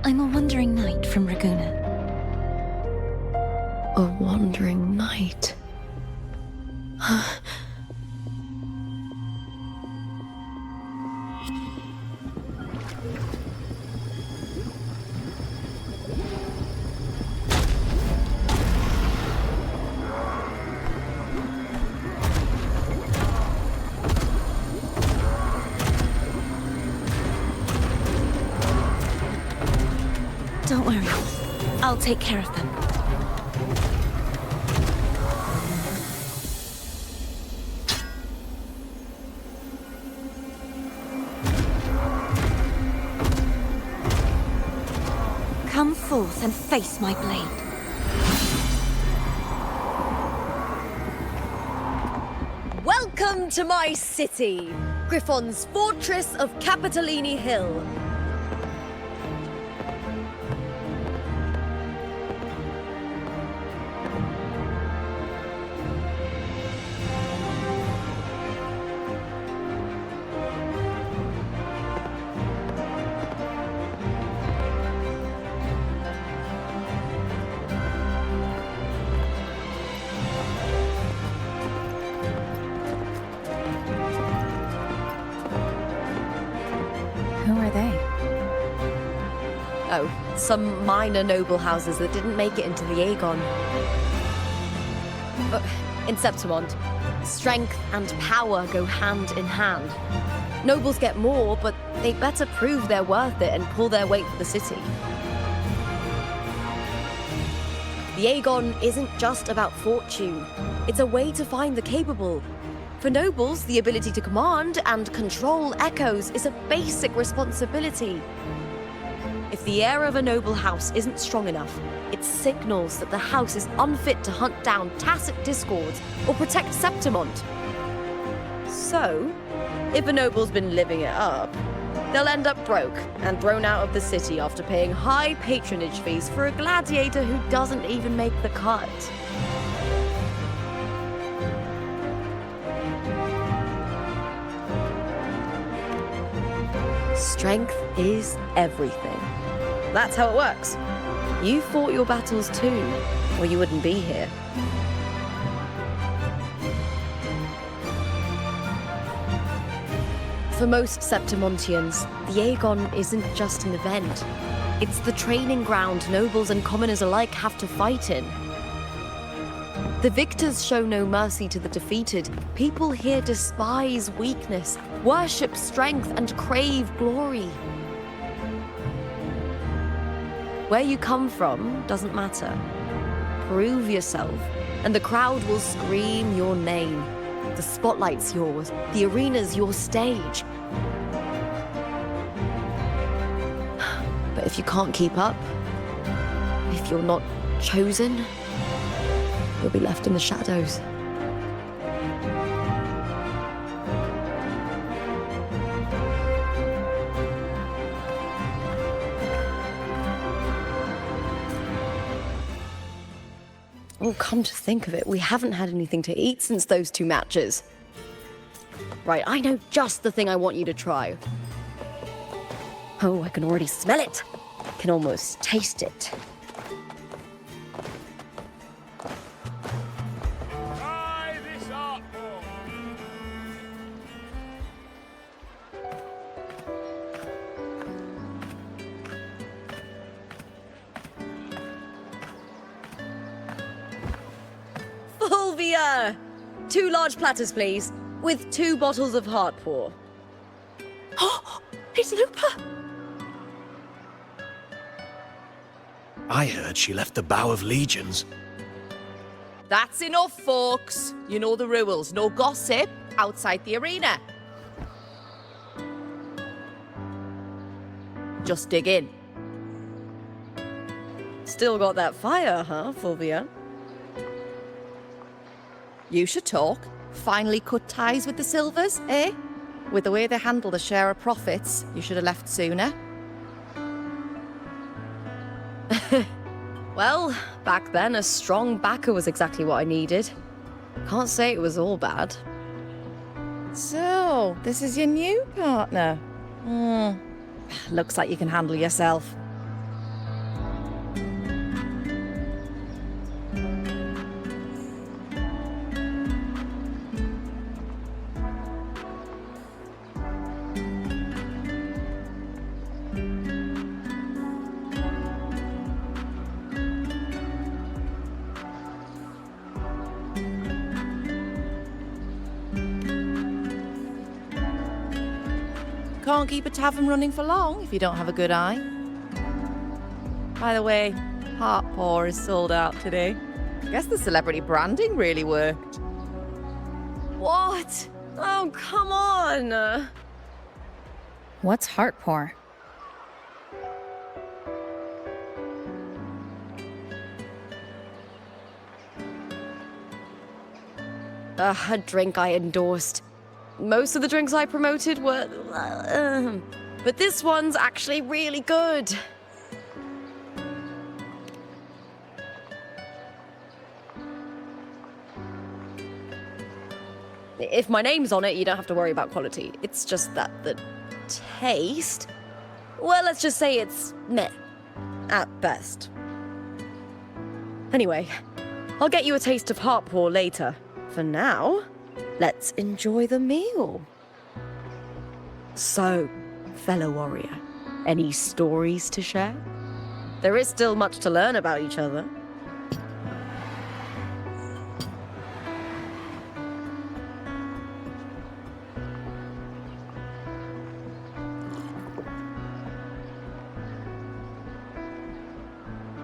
I'm a wandering knight from Raguna. A wandering knight? Don't worry. I'll take care of them. Come forth and face my blade. Welcome to my city, Griffon's fortress of Capitolini Hill. Who are they? Oh, some minor noble houses that didn't make it into the Aegon. In Septimont, strength and power go hand in hand. Nobles get more, but they better prove they're worth it and pull their weight for the city. The Aegon isn't just about fortune. It's a way to find the capable. For nobles, the ability to command and control echoes is a basic responsibility. If the heir of a noble house isn't strong enough, it signals that the house is unfit to hunt down tacit discords or protect Septimont. So, if a noble's been living it up, they'll end up broke and thrown out of the city after paying high patronage fees for a gladiator who doesn't even make the cut. Strength is everything. That's how it works. You fought your battles too, or you wouldn't be here. For most Septimontians, the Aegon isn't just an event. It's the training ground nobles and commoners alike have to fight in. The victors show no mercy to the defeated. People here despise weakness, worship strength, and crave glory. Where you come from doesn't matter. prove yourself, and the crowd will scream your name. The spotlight's yours, the arena's your stage. But if you can't keep up, if you're not chosen, you'll be left in the shadows. Oh, come to think of it, we haven't had anything to eat since those 2 matches. Right, I know just the thing I want you to try. Oh, I can already smell it. I can almost taste it. Try this art form. Fulvia! 2 large platters, please, with 2 bottles of heart pour. Oh, it's Lupa! I heard she left the Bow of Legions. That's enough, folks. You know the rules. No gossip outside the arena. Just dig in. Still got that fire, huh, Fulvia? You should talk. Finally cut ties with the Silvers, eh? With the way they handle the share of profits, you should have left sooner. Well, back then, a strong backer was exactly what I needed. Can't say it was all bad. So, this is your new partner. Looks like you can handle yourself. Can't keep a tavern running for long if you don't have a good eye. By the way, heart pour is sold out today. I guess the celebrity branding really worked. What? Oh, come on! What's heart pour? A drink I endorsed. Most of the drinks I promoted were... but this one's actually really good. If my name's on it, you don't have to worry about quality. It's just that the taste... Well, let's just say it's meh. At best. Anyway, I'll get you a taste of heart pour later. For now... let's enjoy the meal. So, fellow warrior, any stories to share? There is still much to learn about each other.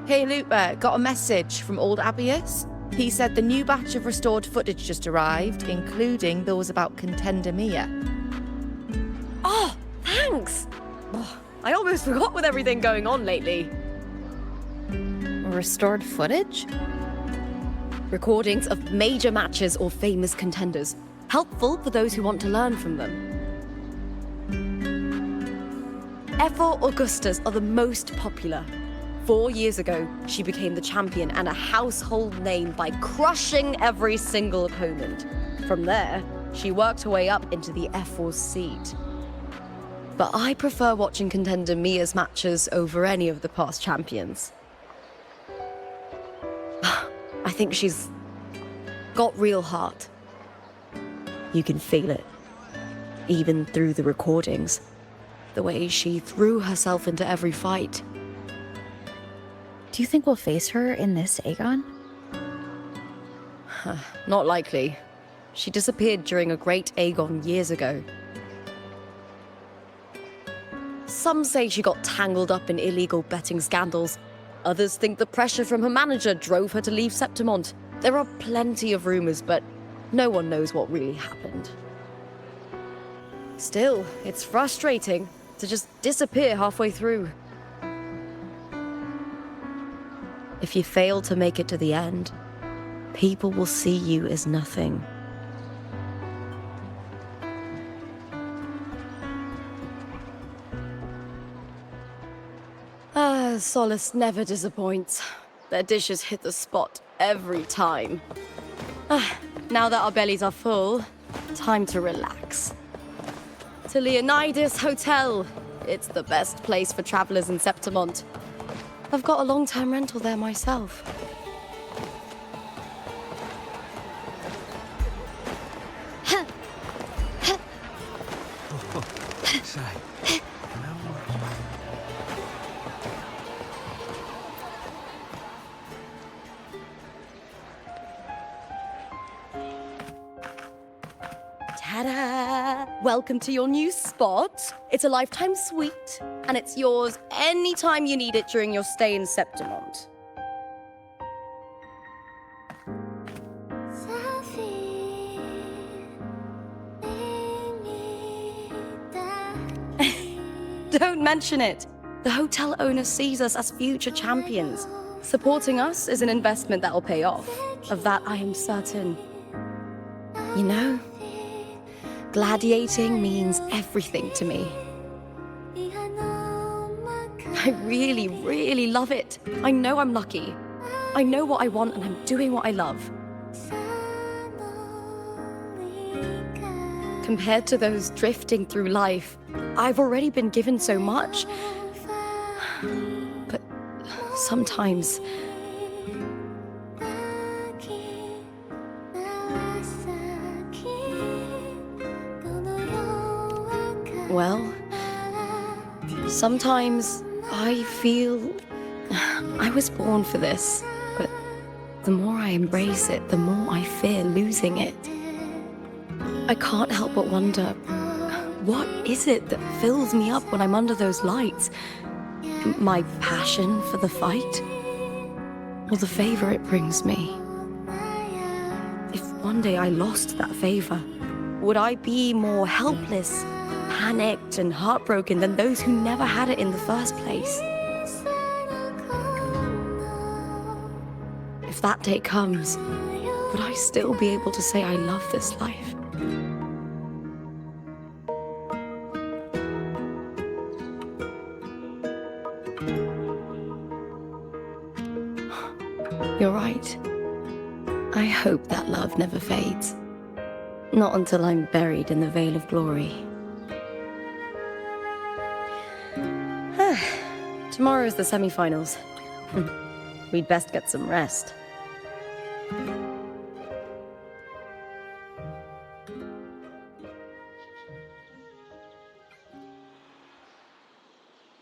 Hey, Lupa, got a message from old Abius. He said the new batch of restored footage just arrived, including those about Contender Mia. Oh, thanks! Oh, I almost forgot with everything going on lately. Restored footage? Recordings of major matches or famous contenders. Helpful for those who want to learn from them. Ephor Augustas are the most popular. 4 years ago, she became the champion and a household name by crushing every single opponent. From there, she worked her way up into the F4's seat. But I prefer watching Contender Mia's matches over any of the past champions. I think she's got real heart. You can feel it, even through the recordings. The way she threw herself into every fight. Do you think we'll face her in this Aegon? Not likely. She disappeared during a great Aegon years ago. Some say she got tangled up in illegal betting scandals. Others think the pressure from her manager drove her to leave Septimont. There are plenty of rumors, but no one knows what really happened. Still, it's frustrating to just disappear halfway through. If you fail to make it to the end, people will see you as nothing. Solace never disappoints. Their dishes hit the spot every time. Now that our bellies are full, time to relax. To Leonidas Hotel. It's the best place for travelers in Septimont. I've got a long-term rental there myself. Ta-da! Welcome to your new spot. It's a lifetime suite, and it's yours anytime you need it during your stay in Septimont. Don't mention it. The hotel owner sees us as future champions. Supporting us is an investment that will pay off. Of that, I am certain. You know, gladiating means everything to me. I really, really love it. I know I'm lucky. I know what I want and I'm doing what I love. Compared to those drifting through life, I've already been given so much. But sometimes well, sometimes I feel I was born for this, but the more I embrace it, the more I fear losing it. I can't help but wonder, what is it that fills me up when I'm under those lights? My passion for the fight? Or the favor it brings me? If one day I lost that favor, would I be more helpless, panicked and heartbroken than those who never had it in the first place? If that day comes, would I still be able to say I love this life? You're right. I hope that love never fades. Not until I'm buried in the veil of glory. Tomorrow's the semi-finals. We'd best get some rest.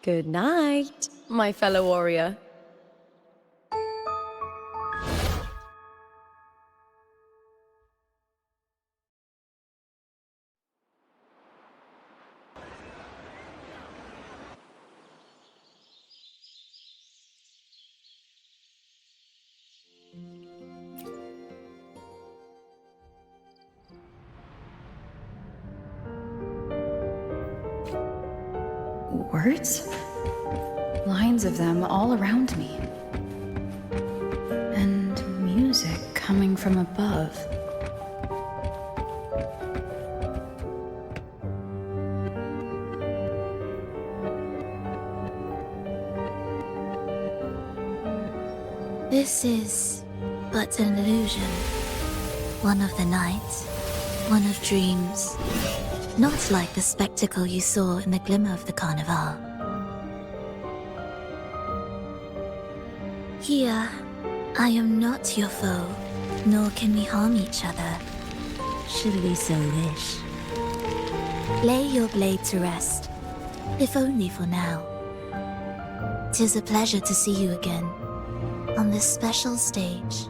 Good night, my fellow warrior. Words? Lines of them all around me. And music coming from above. This is but an illusion. One of the nights, one of dreams. Not like the spectacle you saw in the glimmer of the carnival. Here, I am not your foe, nor can we harm each other, should we so wish. Lay your blade to rest, if only for now. 'Tis a pleasure to see you again, on this special stage.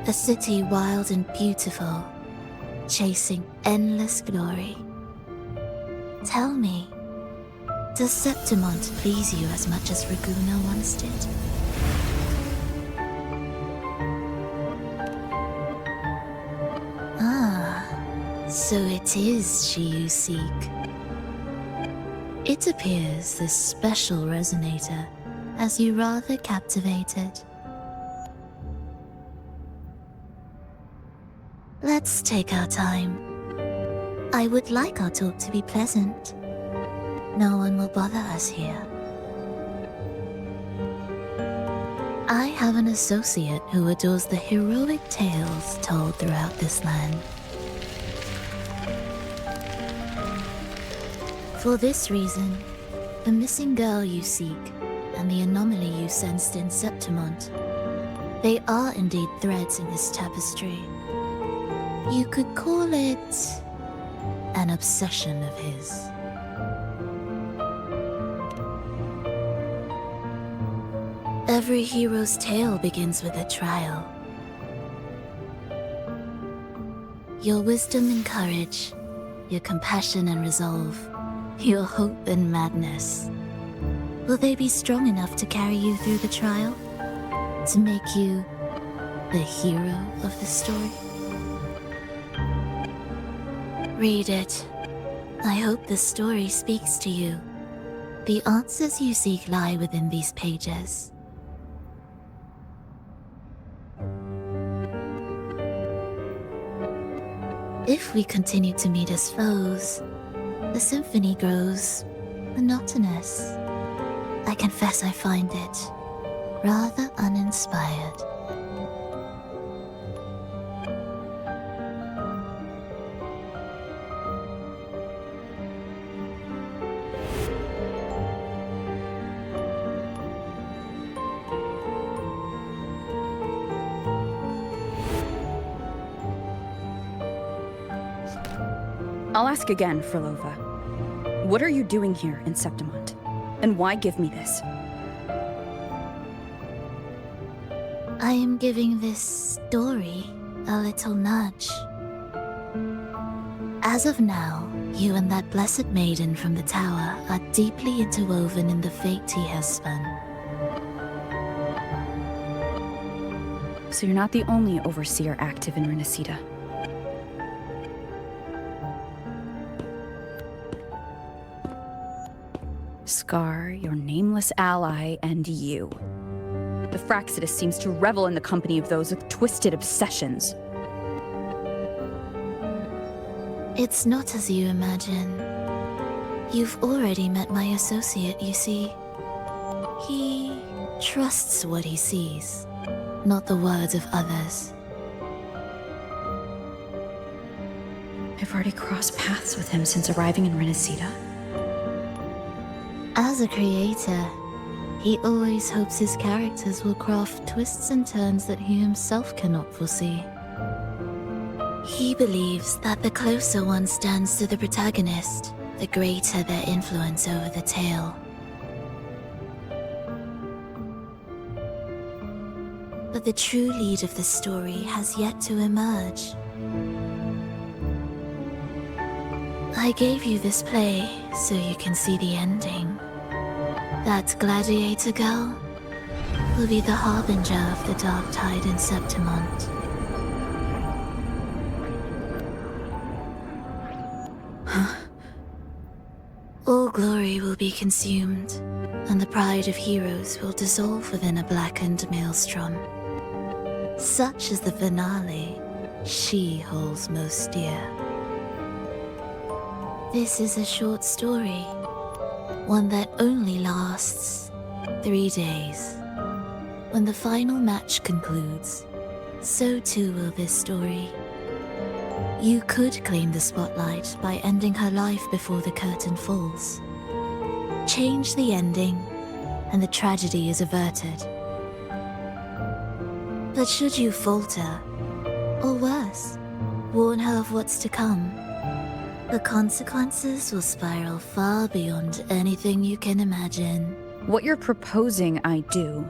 A city wild and beautiful, chasing endless glory. Tell me, Does Septimont please you as much as Raguna once did? Ah, so it is she you seek. It appears this special resonator has you rather captivated. Let's take our time. I would like our talk to be pleasant. No one will bother us here. I have an associate who adores the heroic tales told throughout this land. For this reason, the missing girl you seek and the anomaly you sensed in Septimont, they are indeed threads in this tapestry. You could call it an obsession of his. Every hero's tale begins with a trial. Your wisdom and courage, your compassion and resolve, your hope and madness. Will they be strong enough to carry you through the trial? To make you the hero of the story? Read it. I hope the story speaks to you. The answers you seek lie within these pages. If we continue to meet as foes, the symphony grows monotonous. I confess I find it rather uninspired. I'll ask again, Frolova. What are you doing here in Septimont? And why give me this? I am giving this story a little nudge. As of now, you and that blessed maiden from the tower are deeply interwoven in the fate he has spun. So you're not the only overseer active in Renacita. Scar, your nameless ally, and you. The Fraxidus seems to revel in the company of those with twisted obsessions. It's not as you imagine. You've already met my associate, you see. He trusts what he sees, not the words of others. I've already crossed paths with him since arriving in Renacita. As a creator, he always hopes his characters will craft twists and turns that he himself cannot foresee. He believes that the closer one stands to the protagonist, the greater their influence over the tale. But the true lead of the story has yet to emerge. I gave you this play so you can see the ending. That gladiator girl will be the harbinger of the dark tide in Septimont. All glory will be consumed, and the pride of heroes will dissolve within a blackened maelstrom. Such is the finale she holds most dear. This is a short story, one that only lasts 3 days. When the final match concludes, so too will this story. You could claim the spotlight by ending her life before the curtain falls. Change the ending, and the tragedy is averted. But should you falter, or worse, warn her of what's to come, the consequences will spiral far beyond anything you can imagine. What you're proposing I do.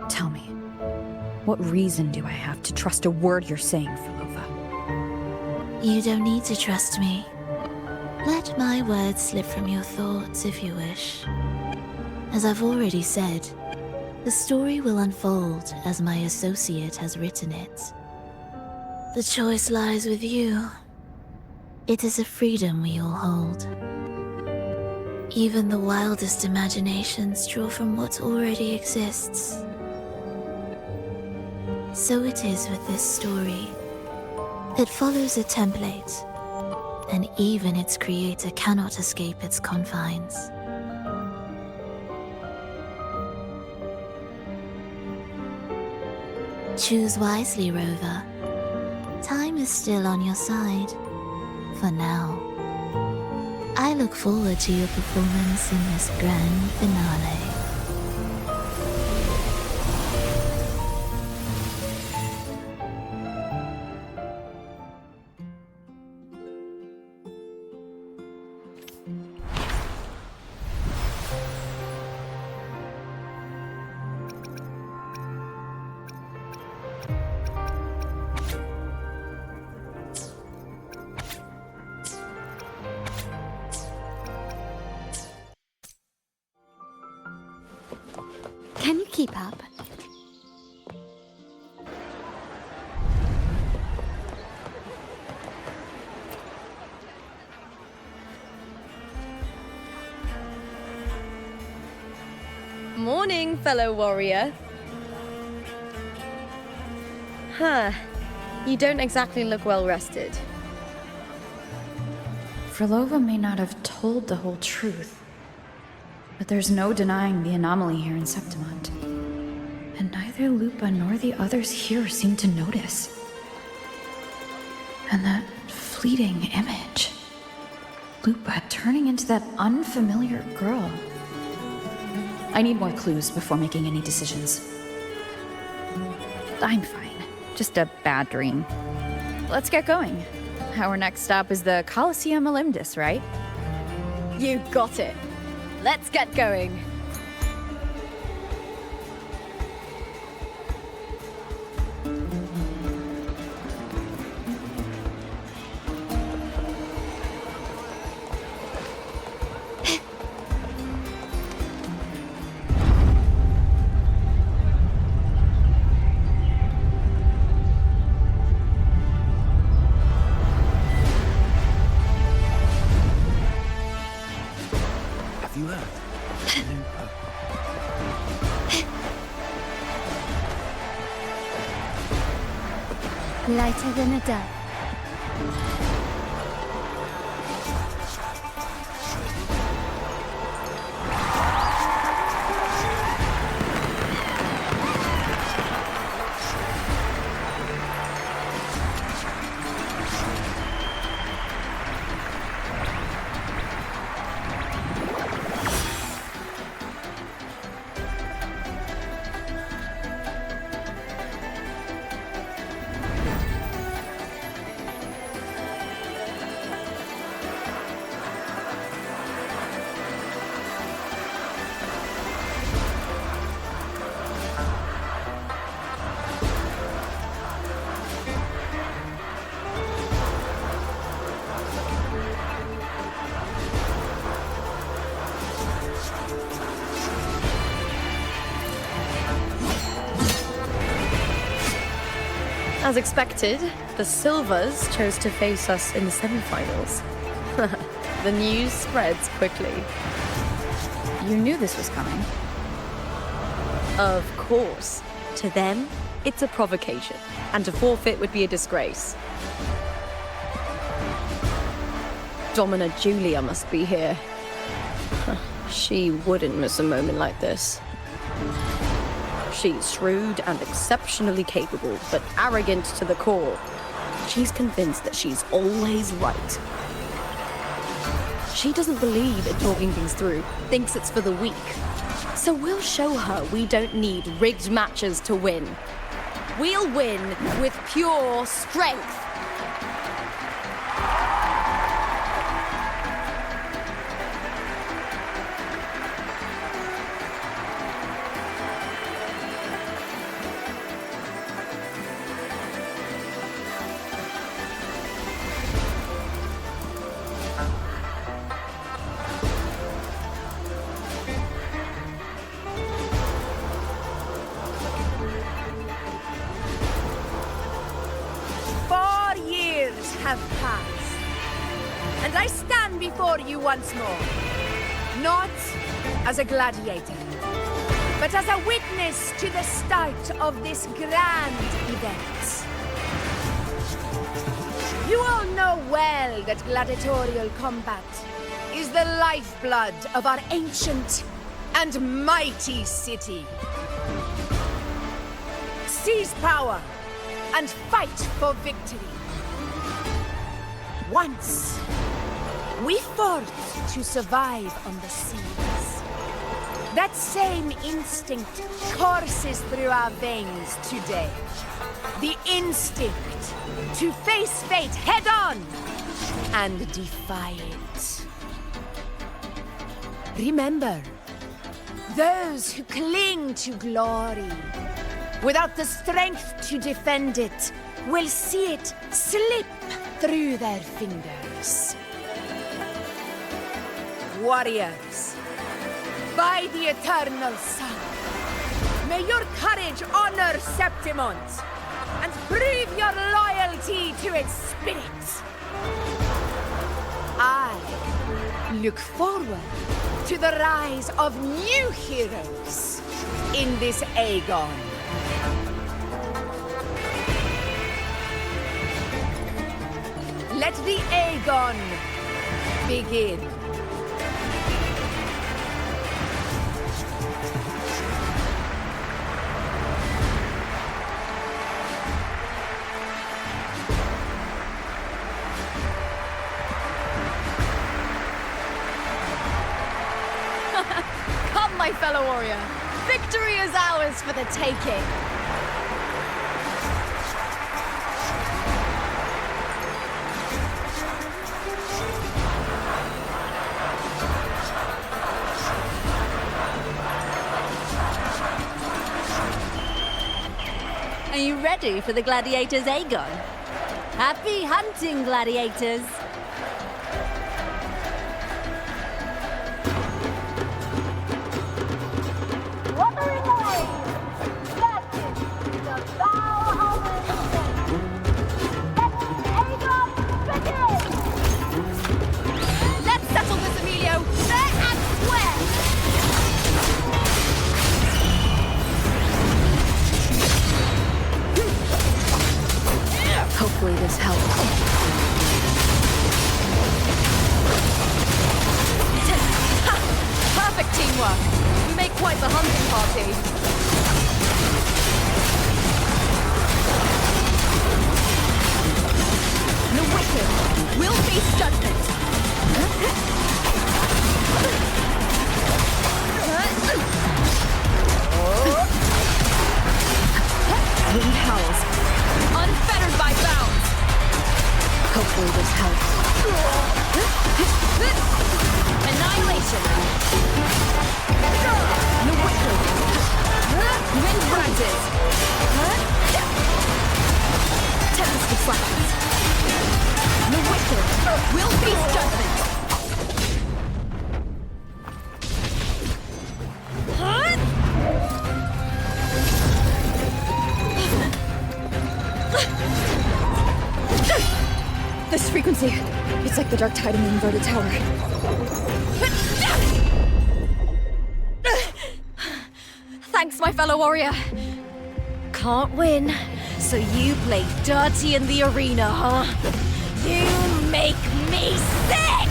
Tell me, what reason do I have to trust a word you're saying, Frolova? You don't need to trust me. Let my words slip from your thoughts if you wish. As I've already said, the story will unfold as my associate has written it. The choice lies with you. It is a freedom we all hold. Even the wildest imaginations draw from what already exists. So it is with this story. It follows a template, and even its creator cannot escape its confines. Choose wisely, Rover. Time is still on your side. For now. I look forward to your performance in this grand finale. Can you keep up? Morning, fellow warrior. Huh. You don't exactly look well rested. Frolova may not have told the whole truth, but there's no denying the anomaly here in Septimont. And neither Lupa nor the others here seem to notice. And that fleeting image. Lupa turning into that unfamiliar girl. I need more clues before making any decisions. I'm fine. Just a bad dream. Let's get going. Our next stop is the Colosseum Olympus, right? You got it. Let's get going. Lighter than a dove. As expected, the Silvers chose to face us in the semi-finals. The news spreads quickly. You knew this was coming. Of course. To them, it's a provocation, and to forfeit would be a disgrace. Domina Julia must be here. She wouldn't miss a moment like this. She's shrewd and exceptionally capable, but arrogant to the core. She's convinced that she's always right. She doesn't believe in talking things through, thinks it's for the weak. So we'll show her we don't need rigged matches to win. We'll win with pure strength. I stand before you once more, not as a gladiator, but as a witness to the start of this grand event. You all know well that gladiatorial combat is the lifeblood of our ancient and mighty city. Seize power and fight for victory. Once, we fought to survive on the seas. That same instinct courses through our veins today. The instinct to face fate head-on and defy it. Remember, those who cling to glory without the strength to defend it will see it slip through their fingers. Warriors, by the eternal sun, may your courage honor Septimont and prove your loyalty to its spirit. I look forward to the rise of new heroes in this Aegon. Let the Aegon begin. Come, my fellow warrior. Victory is ours for the taking. Are you ready for the gladiators, Aegon? Happy hunting, gladiators! Wuthering Waves! That is the vow of allegiance! Let Aegon begin! Let's settle this, Emilio! Fair and square! Hopefully this helps. Ha! Perfect teamwork! We make quite the hunting party. The wicked will face judgment. Wind howls. Unfettered by bounds. Hopefully this helps. Annihilation. The wicked. Wind rises. Tempest deflects. The wicked will face judgment. This frequency, it's like the dark tide in the inverted tower. Thanks, my fellow warrior. Can't win, so you play dirty in the arena, huh? You make me sick!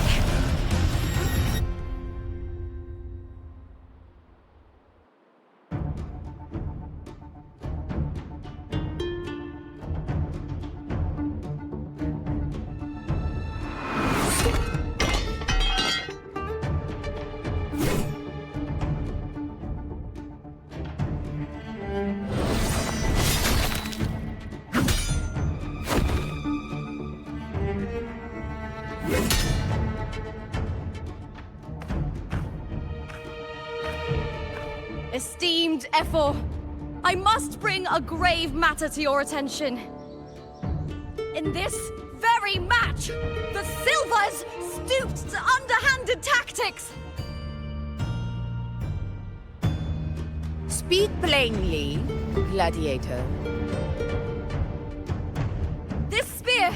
Esteemed Ephor, I must bring a grave matter to your attention. In this very match, the Silvers stooped to underhanded tactics. Speak plainly, gladiator. This spear,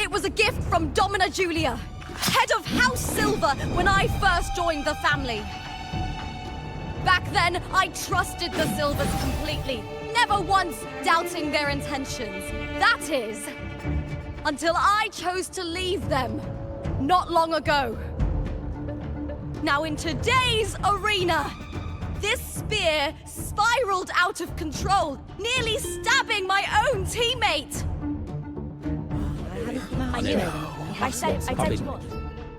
it was a gift from Domina Julia. head of House Silver when I first joined the family. Back then, I trusted the Silvers completely, never once doubting their intentions. That is, until I chose to leave them, not long ago. Now in today's arena, this spear spiraled out of control, nearly stabbing my own teammate. I knew it. I said you would.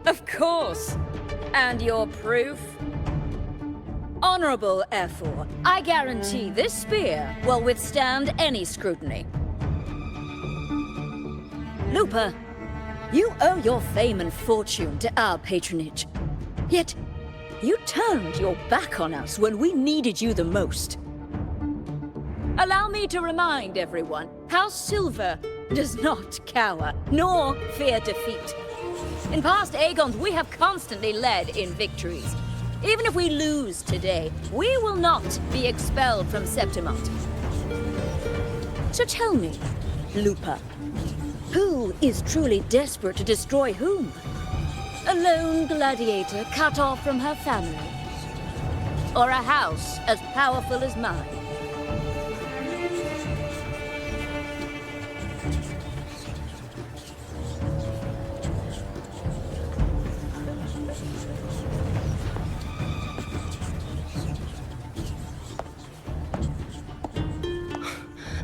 Of course. And your proof? Honorable F4, I guarantee this spear will withstand any scrutiny. Looper, you owe your fame and fortune to our patronage. Yet, you turned your back on us when we needed you the most. Allow me to remind everyone, House Silver does not cower, nor fear defeat. In past Aegons, we have constantly led in victories. Even if we lose today, we will not be expelled from Septimont. So tell me, Looper, who is truly desperate to destroy whom? A lone gladiator cut off from her family? Or a house as powerful as mine?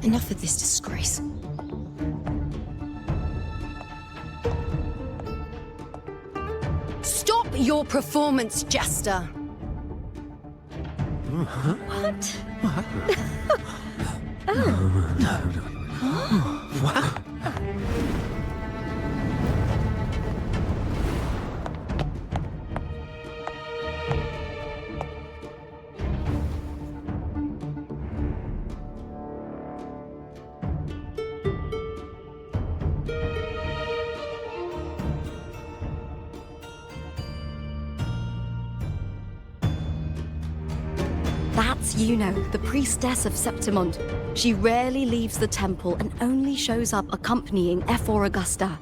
Enough of this disgrace. Stop your performance, Jester. What? What? That's Yuno, the priestess of Septimont. She rarely leaves the temple and only shows up accompanying F4 Augusta.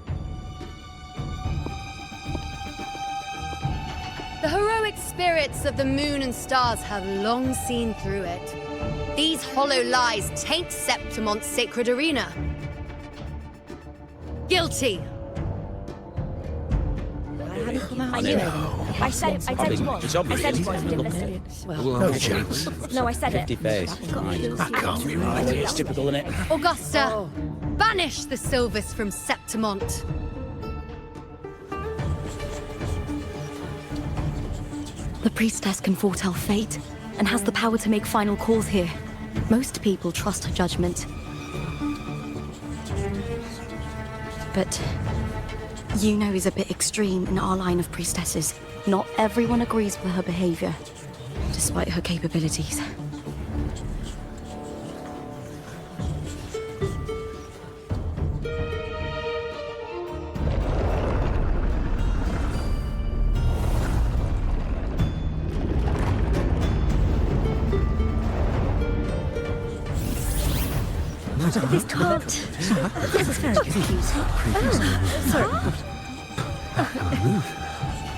The heroic spirits of the moon and stars have long seen through it. These hollow lies taint Septimont's sacred arena. Guilty. I knew it. I said you would. It's I obvious. said you would, you didn't listen. Well, no chance. No, I said it. 50 face. That can't be right. It's typical, isn't it? Augusta, banish the Silvers from Septimont. The priestess can foretell fate and has the power to make final calls here. Most people trust her judgment. But Yuno is a bit extreme in our line of priestesses. Not everyone agrees with her behavior, despite her capabilities. This can't. This is very confusing. Sorry.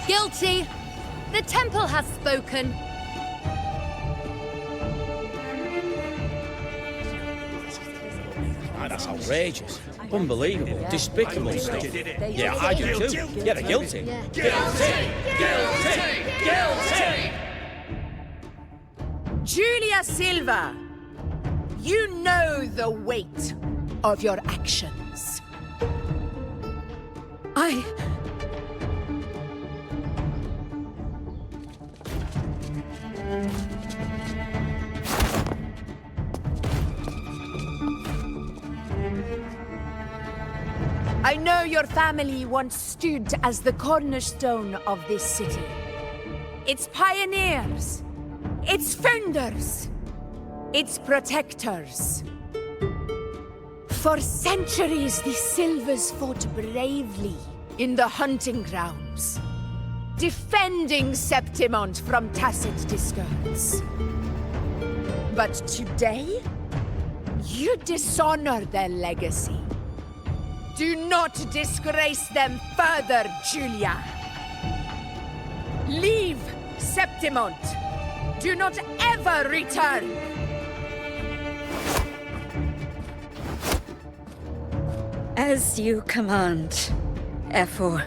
Guilty. The temple has spoken. That's outrageous. Unbelievable. Despicable stuff. Yeah, I do too. Yeah, they're guilty. Guilty! Guilty! Guilty! Julia Silva, you know the weight of your actions. I know your family once stood as the cornerstone of this city. Its pioneers, its founders, its protectors. For centuries, the Silvers fought bravely in the hunting grounds, defending Septimont from tacit discords. But today, you dishonor their legacy. Do not disgrace them further, Julia. Leave Septimont. Do not ever return. As you command, Efor.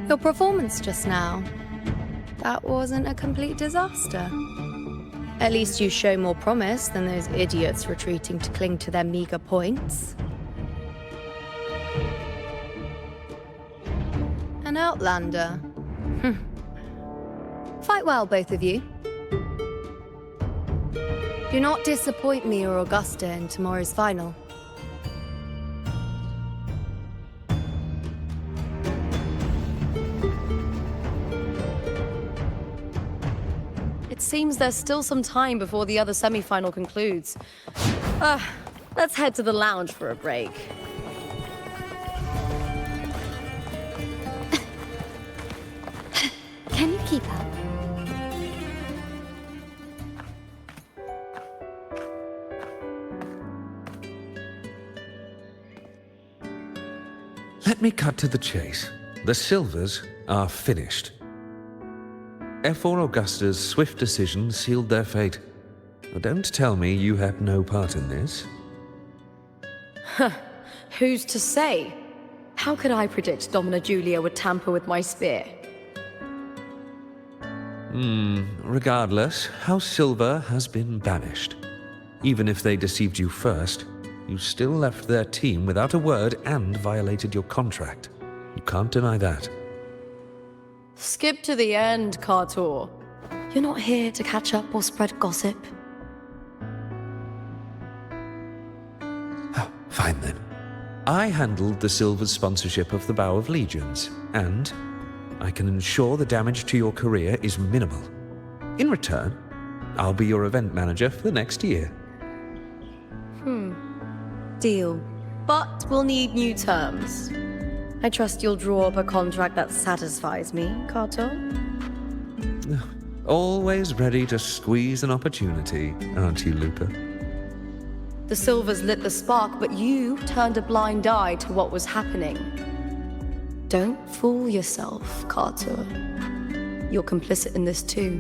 Your performance just now. That wasn't a complete disaster. At least you show more promise than those idiots retreating to cling to their meager points. An outlander. Fight well, both of you. Do not disappoint me or Augusta in tomorrow's final. It seems there's still some time before the other semi-final concludes. Let's head to the lounge for a break. Can you keep up? Let me cut to the chase. The Silvers are finished. Efor Augusta's swift decision sealed their fate. Don't tell me you had no part in this. Who's to say? How could I predict Domina Julia would tamper with my spear? Regardless, House Silver has been banished. Even if they deceived you first, you still left their team without a word and violated your contract. You can't deny that. Skip to the end, Cartor. You're not here to catch up or spread gossip. Oh, fine then. I handled the Silver's sponsorship of the Bow of Legions, and I can ensure the damage to your career is minimal. In return, I'll be your event manager for the next year. Deal. But we'll need new terms. I trust you'll draw up a contract that satisfies me, Cartor. Always ready to squeeze an opportunity, aren't you, Lupa? The Silvers lit the spark, but you turned a blind eye to what was happening. Don't fool yourself, Cartor. You're complicit in this too.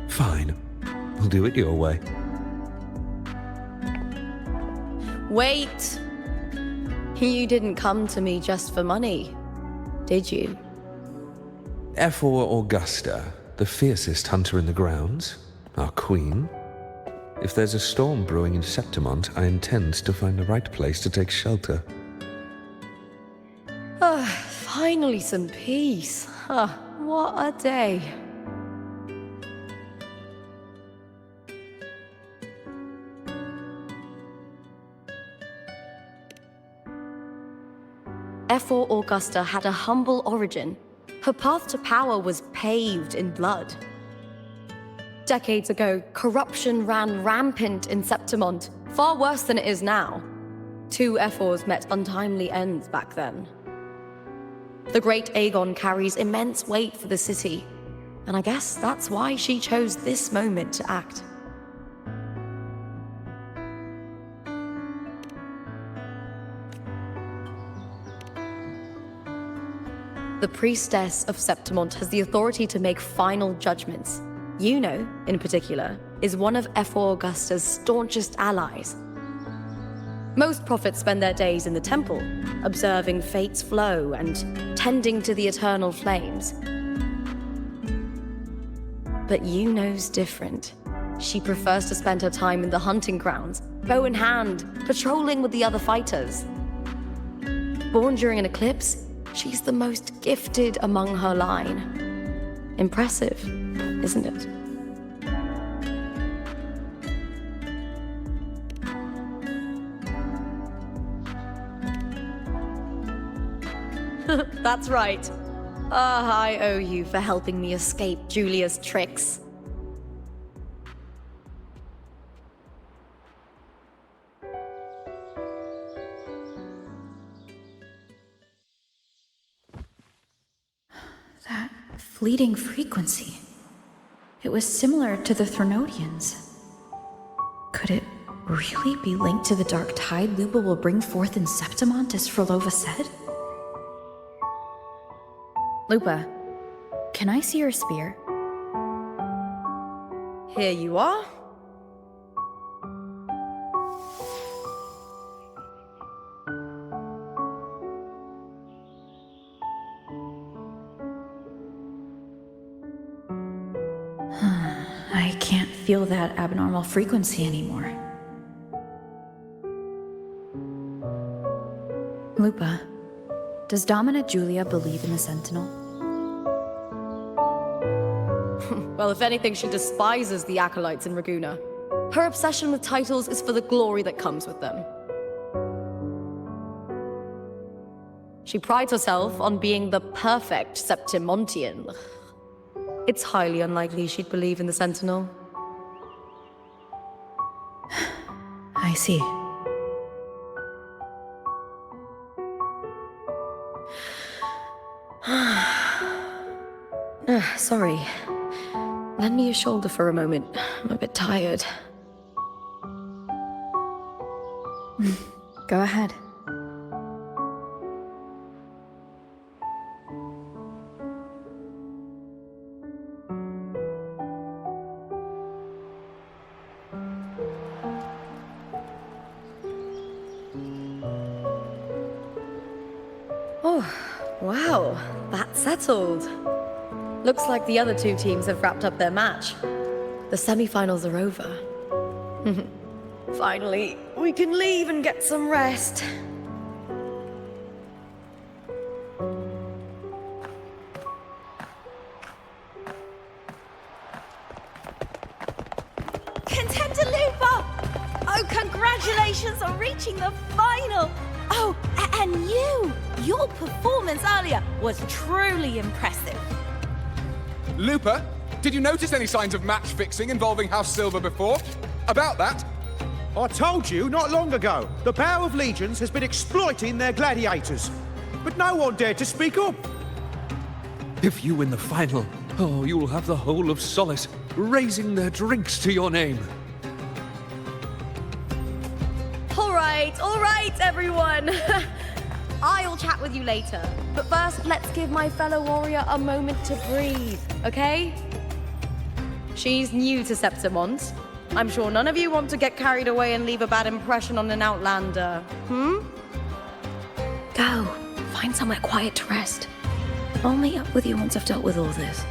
Fine. We'll do it your way. Wait! You didn't come to me just for money, did you? Efor Augusta, the fiercest hunter in the grounds, our queen. If there's a storm brewing in Septimont, I intend to find the right place to take shelter. Finally some peace. What a day. Efor Augusta had a humble origin. Her path to power was paved in blood. Decades ago, corruption ran rampant in Septimont, far worse than it is now. Two Efors met untimely ends back then. The great Aegon carries immense weight for the city, and I guess that's why she chose this moment to act. The priestess of Septimont has the authority to make final judgments. Juno, in particular, is one of Efor Augusta's staunchest allies. Most prophets spend their days in the temple, observing fate's flow and tending to the eternal flames. But Juno's different. She prefers to spend her time in the hunting grounds, bow in hand, patrolling with the other fighters. Born during an eclipse, she's the most gifted among her line. Impressive, isn't it? That's right. I owe you for helping me escape Julia's tricks. That fleeting frequency. It was similar to the Threnodians. Could it really be linked to the dark tide Lupa will bring forth in Septimont, as Frolova said? Lupa, can I see your spear? Here you are. I can't feel that abnormal frequency anymore. Lupa, does Domina Julia believe in the Sentinel? Well, if anything, she despises the acolytes in Raguna. Her obsession with titles is for the glory that comes with them. She prides herself on being the perfect Septimontian. It's highly unlikely she'd believe in the Sentinel. I see. Sorry. Lend me your shoulder for a moment. I'm a bit tired. Go ahead. Oh, wow. That's settled. Looks like the other two teams have wrapped up their match. The semi-finals are over. Finally, we can leave and get some rest. Contender Lupa! Oh, congratulations on reaching the final! Oh, and your performance earlier was truly impressive. Lupa, did you notice any signs of match fixing involving House Silver before? About that? I told you not long ago, the Power of Legions has been exploiting their gladiators. But no one dared to speak up. If you win the final, oh, you'll have the whole of Solace raising their drinks to your name. All right, everyone. I'll chat with you later. But first, let's give my fellow warrior a moment to breathe, okay? She's new to Septimont. I'm sure none of you want to get carried away and leave a bad impression on an outlander, Go. Find somewhere quiet to rest. I'll meet up with you once I've dealt with all this.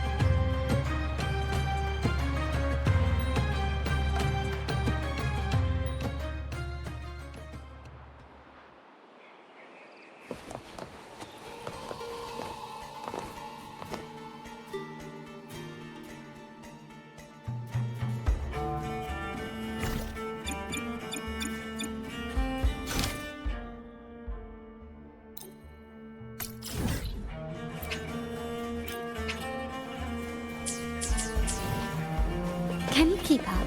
Can you keep up?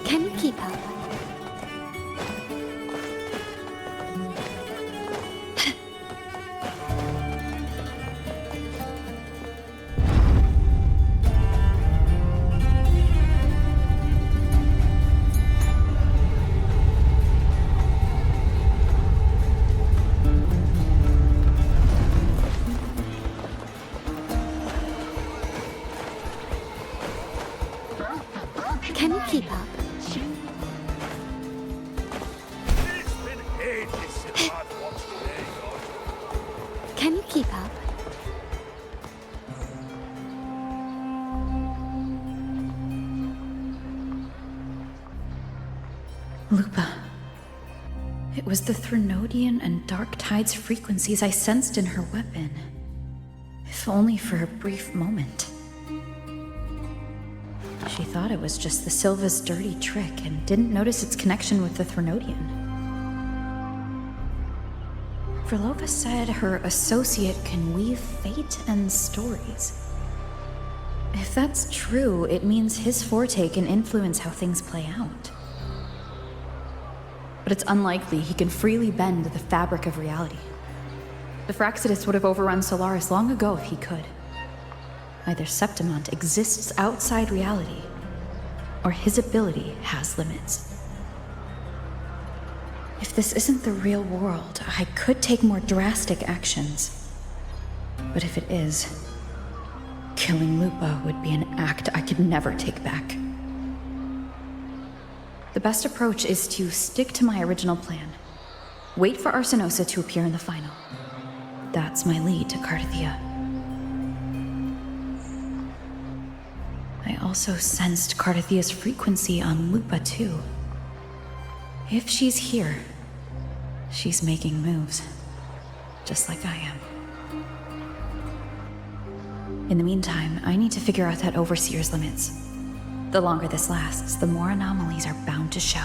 Can you keep up? Can you keep up? It's been ages since I've watched Logos. Can you keep up? Lupa. It was the Threnodian and Dark Tide's frequencies I sensed in her weapon. If only for a brief moment. She thought it was just the Silva's dirty trick and didn't notice its connection with the Threnodian. Frolova said her associate can weave fate and stories. If that's true, it means his forte can influence how things play out. But it's unlikely he can freely bend the fabric of reality. The Fraxidus would have overrun Solaris long ago if he could. Either Septimont exists outside reality, or his ability has limits. If this isn't the real world, I could take more drastic actions. But if it is, killing Lupa would be an act I could never take back. The best approach is to stick to my original plan. Wait for Arsenosa to appear in the final. That's my lead to Carthia. I also sensed Carthia's frequency on Lupa too. If she's here, she's making moves, just like I am. In the meantime, I need to figure out that Overseer's limits. The longer this lasts, the more anomalies are bound to show.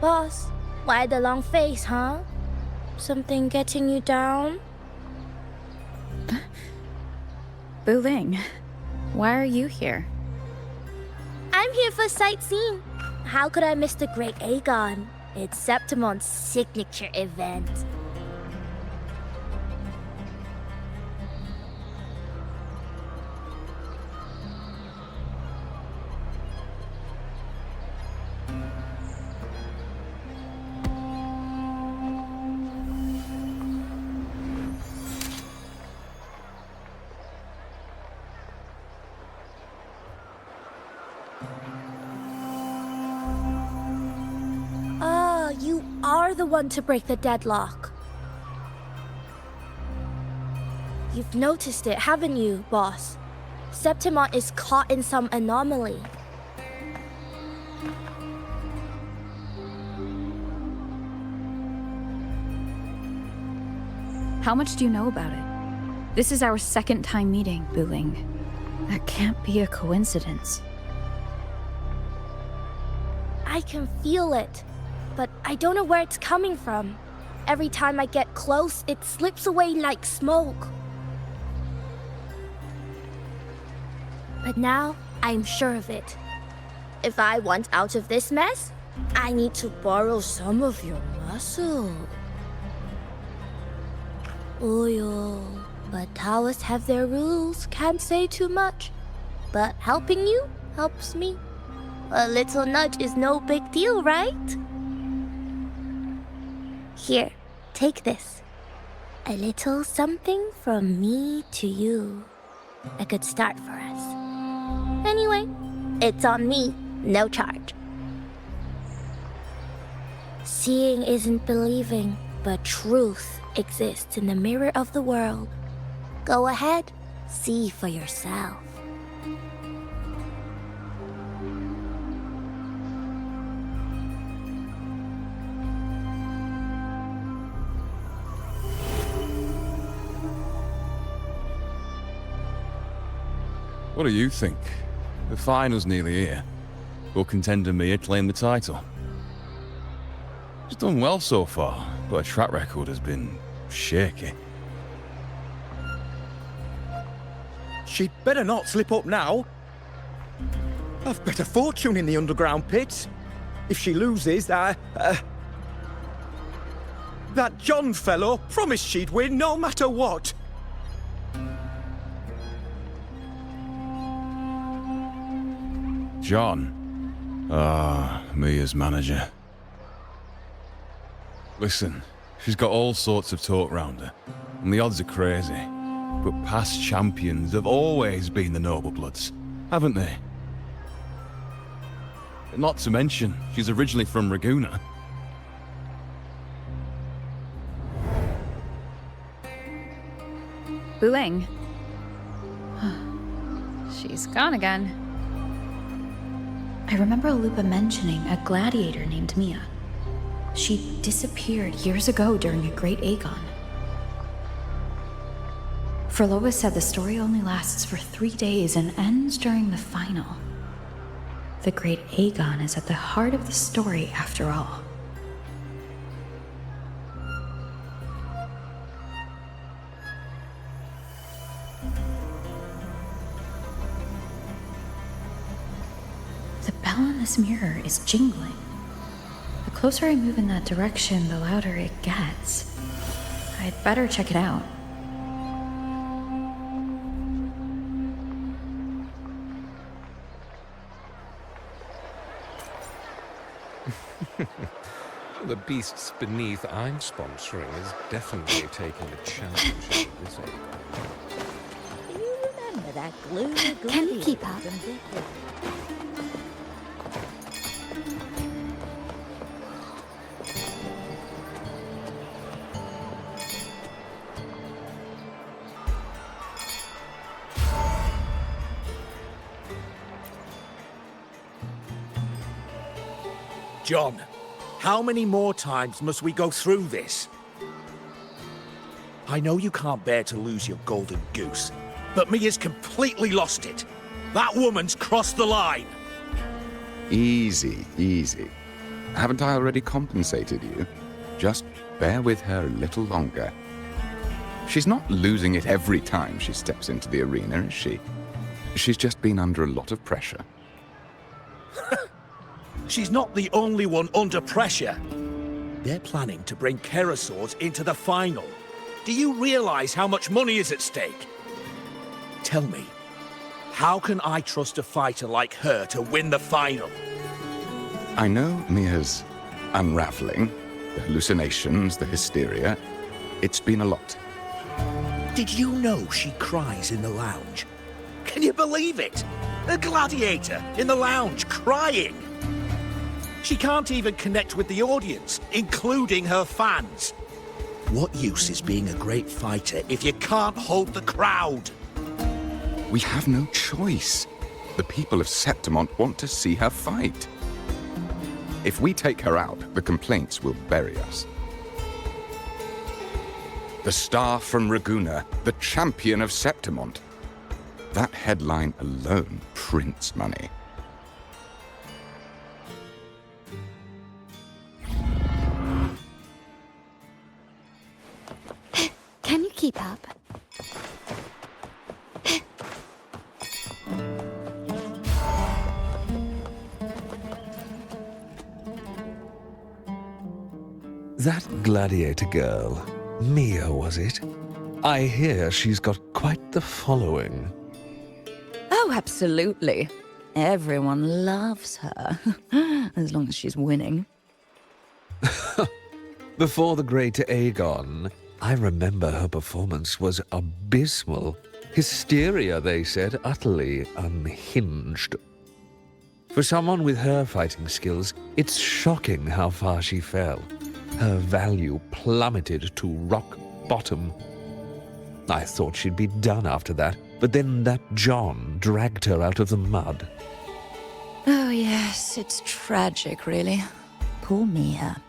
Boss, why the long face, huh? Something getting you down? Buling, why are you here? I'm here for sightseeing. How could I miss the Great Aegon? It's Septimon's signature event. You are the one to break the deadlock. You've noticed it, haven't you, boss? Septimont is caught in some anomaly. How much do you know about it? This is our second time meeting, Buling. That can't be a coincidence. I can feel it, but I don't know where it's coming from. Every time I get close, it slips away like smoke. But now, I'm sure of it. If I want out of this mess, I need to borrow some of your muscle. Oyo, but Taoists have their rules, can't say too much. But helping you helps me. A little nudge is no big deal, right? Here, take this. A little something from me to you. A good start for us. Anyway, it's on me, no charge. Seeing isn't believing, but truth exists in the mirror of the world. Go ahead, see for yourself. What do you think? The final's nearly here. Will contender Mia claim the title? She's done well so far, but her track record has been shaky. She'd better not slip up now. I've bet a fortune in the underground pits. If she loses, that John fellow promised she'd win no matter what. John? Mia's manager. Listen, she's got all sorts of talk round her, and the odds are crazy. But past champions have always been the noble bloods, haven't they? Not to mention, she's originally from Raguna. Buling. She's gone again. I remember Lupa mentioning a gladiator named Mia. She disappeared years ago during a Great Aegon. Frolova said the story only lasts for 3 days and ends during the final. The great Aegon is at the heart of the story after all. The bell on this mirror is jingling. The closer I move in that direction, the louder it gets. I'd better check it out. The beasts beneath I'm sponsoring is definitely taking a challenge on this egg. Do you remember that gloomy Can you keep up? John, how many more times must we go through this? I know you can't bear to lose your golden goose, but Mia's completely lost it. That woman's crossed the line. Easy, easy. Haven't I already compensated you? Just bear with her a little longer. She's not losing it every time she steps into the arena, is she? She's just been under a lot of pressure. She's not the only one under pressure. They're planning to bring Kerasaurs into the final. Do you realize how much money is at stake? Tell me, how can I trust a fighter like her to win the final? I know Mia's unraveling, the hallucinations, the hysteria. It's been a lot. Did you know she cries in the lounge? Can you believe it? A gladiator in the lounge crying. She can't even connect with the audience, including her fans. What use is being a great fighter if you can't hold the crowd? We have no choice. The people of Septimont want to see her fight. If we take her out, the complaints will bury us. The star from Raguna, the champion of Septimont. That headline alone prints money. Can you keep up? That gladiator girl, Mia, was it? I hear she's got quite the following. Oh, absolutely. Everyone loves her, as long as she's winning. Before the great Aegon, I remember her performance was abysmal. Hysteria, they said, utterly unhinged. For someone with her fighting skills, it's shocking how far she fell. Her value plummeted to rock bottom. I thought she'd be done after that, but then that John dragged her out of the mud. Oh, yes, it's tragic, really. Poor Mia.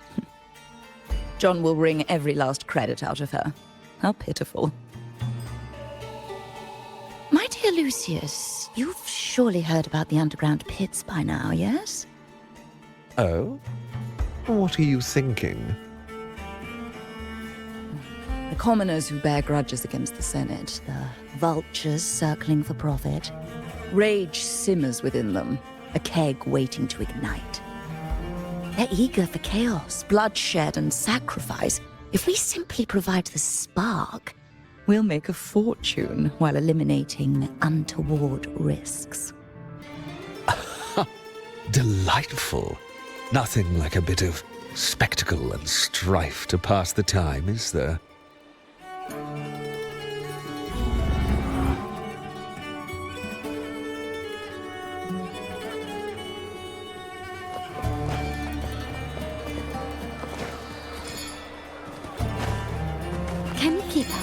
John will wring every last credit out of her. How pitiful. My dear Lucius, you've surely heard about the underground pits by now, yes? Oh? What are you thinking? The commoners who bear grudges against the Senate, the vultures circling for profit. Rage simmers within them, a keg waiting to ignite. They're eager for chaos, bloodshed, and sacrifice. If we simply provide the spark, we'll make a fortune while eliminating untoward risks. Delightful. Nothing like a bit of spectacle and strife to pass the time, is there? Can you keep up?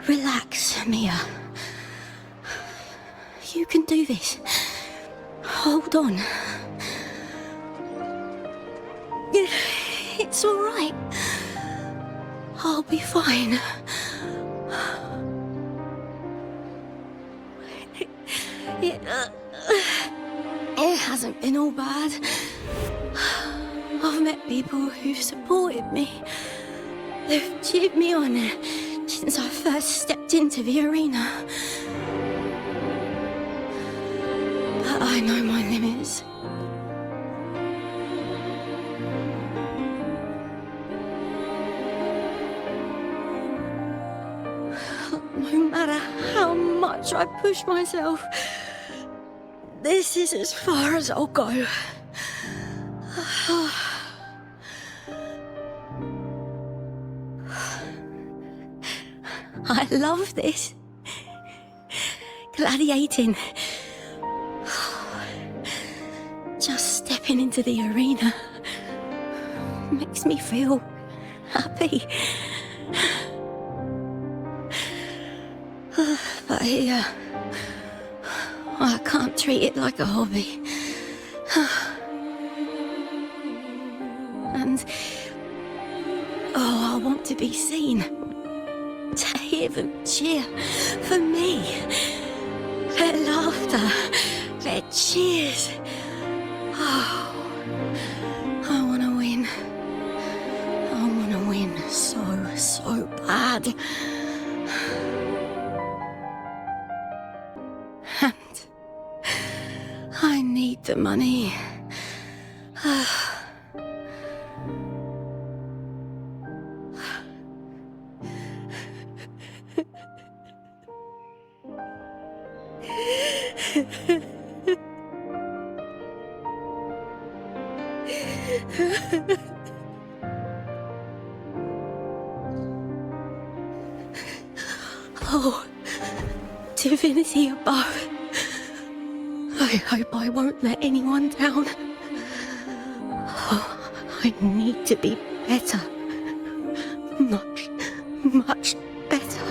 Relax, Mia. You can do this. Hold on. It's all right. I'll be fine. It hasn't been all bad. I've met people who've supported me. They've cheered me on since I first stepped into the arena. But I know my limits. No matter how much I push myself, this is as far as I'll go. I love this. Gladiating. Just stepping into the arena makes me feel happy. But here, I can't treat it like a hobby. And, I want to be seen. To hear them cheer for me. Their laughter, their cheers. Oh, I want to win. I want to win so bad. And I need the money. Oh, divinity above. I hope I won't let anyone down. Oh, I need to be better. Much better.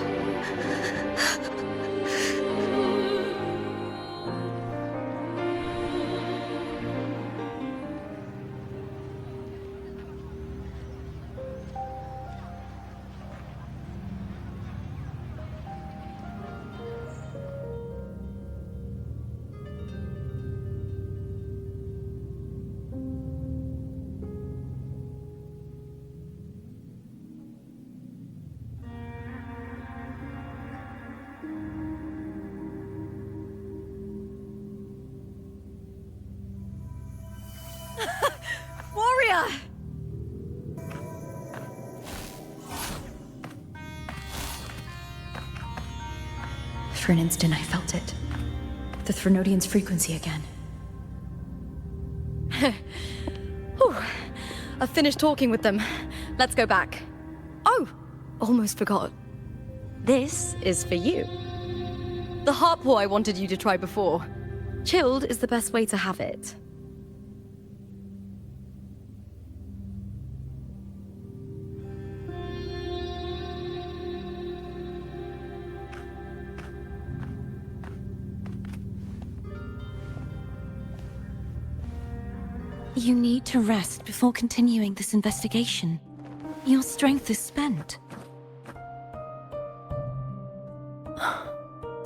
Gloria! For an instant, I felt it. The Threnodian's frequency again. Whew. I've finished talking with them. Let's go back. Oh, almost forgot. This is for you. The harpor I wanted you to try before. Chilled is the best way to have it. You need to rest before continuing this investigation. Your strength is spent.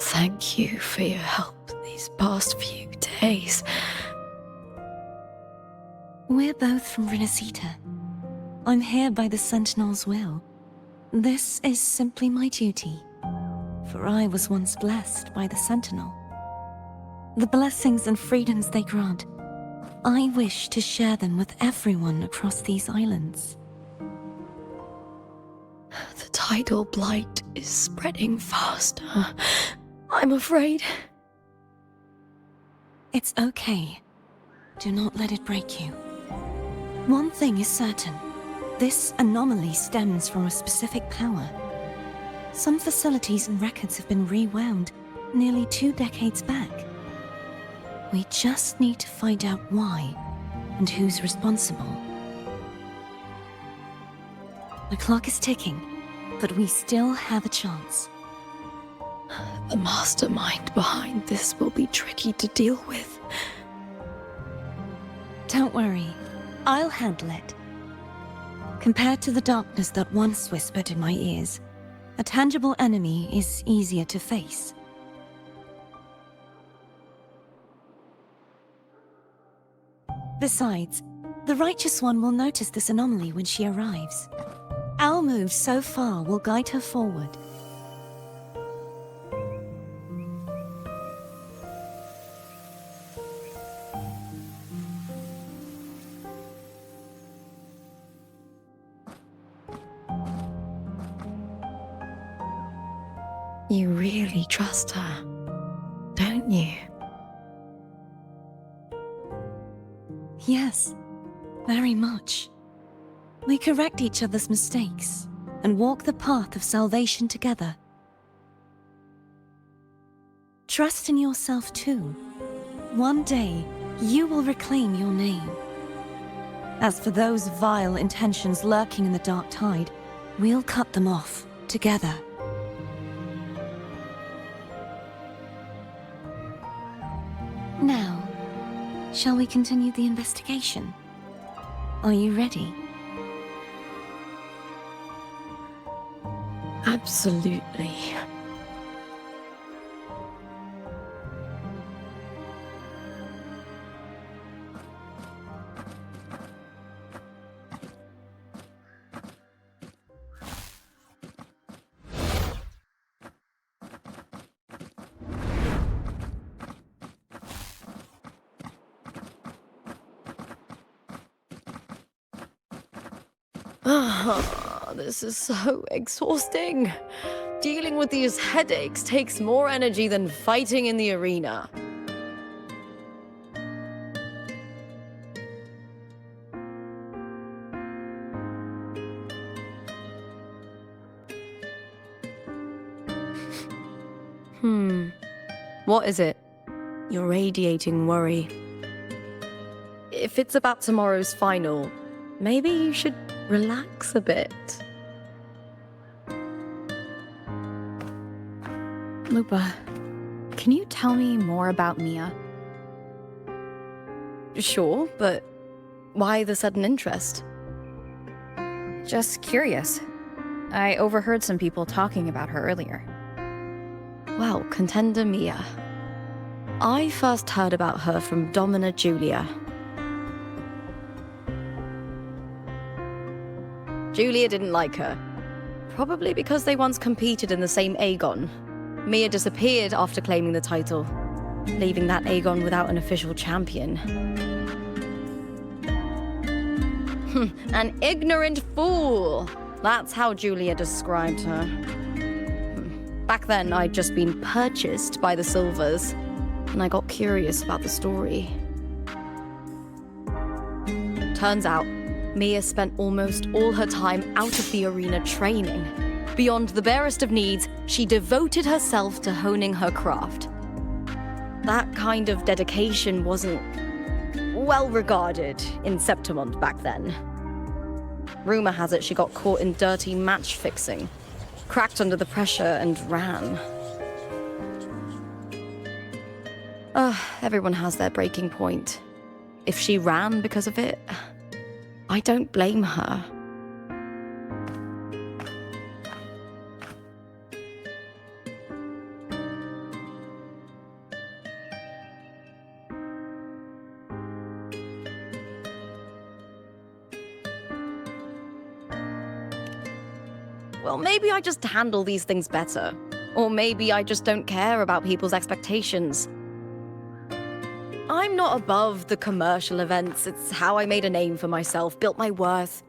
Thank you for your help these past few days. We're both from Renacita. I'm here by the Sentinel's will. This is simply my duty, for I was once blessed by the Sentinel. The blessings and freedoms they grant, I wish to share them with everyone across these islands. The tidal blight is spreading faster. I'm afraid. It's okay. Do not let it break you. One thing is certain. This anomaly stems from a specific power. Some facilities and records have been rewound nearly 2 decades back. We just need to find out why and who's responsible. The clock is ticking, but we still have a chance. The mastermind behind this will be tricky to deal with. Don't worry, I'll handle it. Compared to the darkness that once whispered in my ears, a tangible enemy is easier to face. Besides, the Righteous One will notice this anomaly when she arrives. Our move so far will guide her forward. You really trust her, don't you? Yes, very much. We correct each other's mistakes and walk the path of salvation together. Trust in yourself too. One day, you will reclaim your name. As for those vile intentions lurking in the dark tide, we'll cut them off together. Now, shall we continue the investigation? Are you ready? Absolutely. This is so exhausting. Dealing with these headaches takes more energy than fighting in the arena. What is it? You're radiating worry. If it's about tomorrow's final, maybe you should relax a bit. Lupa, can you tell me more about Mia? Sure, but why the sudden interest? Just curious. I overheard some people talking about her earlier. Well, contender Mia. I first heard about her from Domina Julia. Julia didn't like her. Probably because they once competed in the same Aegon. Mia disappeared after claiming the title, leaving that Aegon without an official champion. An ignorant fool! That's how Julia described her. Back then, I'd just been purchased by the Silvers, and I got curious about the story. Turns out, Mia spent almost all her time out of the arena training. Beyond the barest of needs, she devoted herself to honing her craft. That kind of dedication wasn't well regarded in Septimont back then. Rumor has it she got caught in dirty match fixing, cracked under the pressure and ran. Everyone has their breaking point. If she ran because of it, I don't blame her. Well, maybe I just handle these things better. Or maybe I just don't care about people's expectations. I'm not above the commercial events. It's how I made a name for myself, built my worth.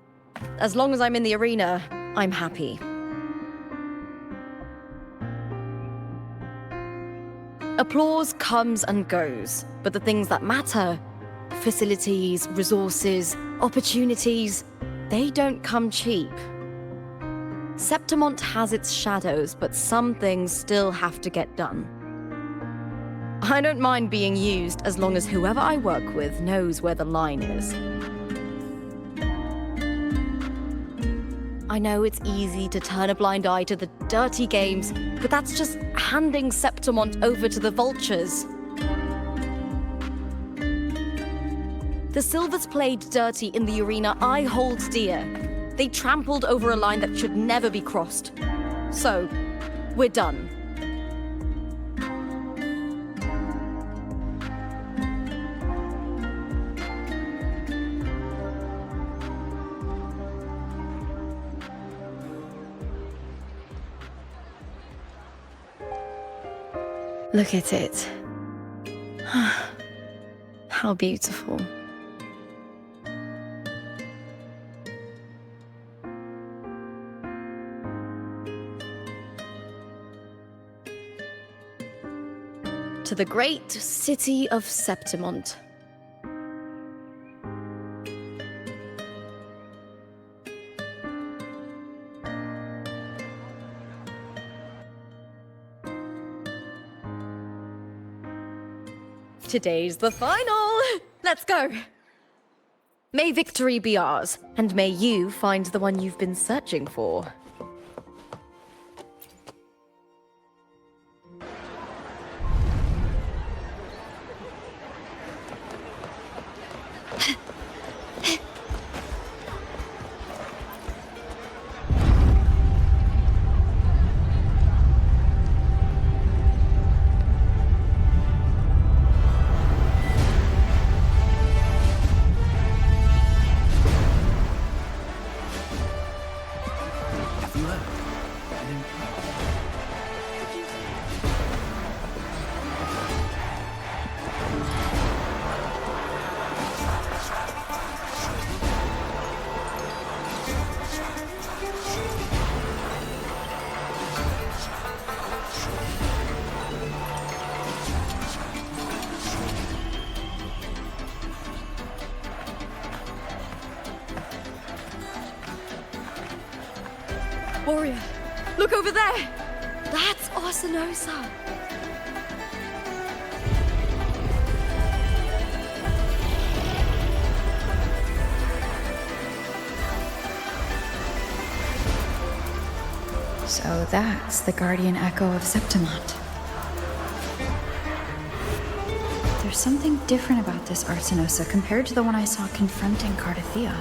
As long as I'm in the arena, I'm happy. Applause comes and goes, but the things that matter, facilities, resources, opportunities, they don't come cheap. Septimont has its shadows, but some things still have to get done. I don't mind being used as long as whoever I work with knows where the line is. I know it's easy to turn a blind eye to the dirty games, but that's just handing Septimont over to the vultures. The Silvers played dirty in the arena I hold dear. They trampled over a line that should never be crossed. So, we're done. Look at it. How beautiful. To the great city of Septimont. Today's the final! Let's go! May victory be ours, and may you find the one you've been searching for. Warrior, look over there! That's Arsinosa! So that's the guardian echo of Septimont. There's something different about this Arsinosa compared to the one I saw confronting Cardathea.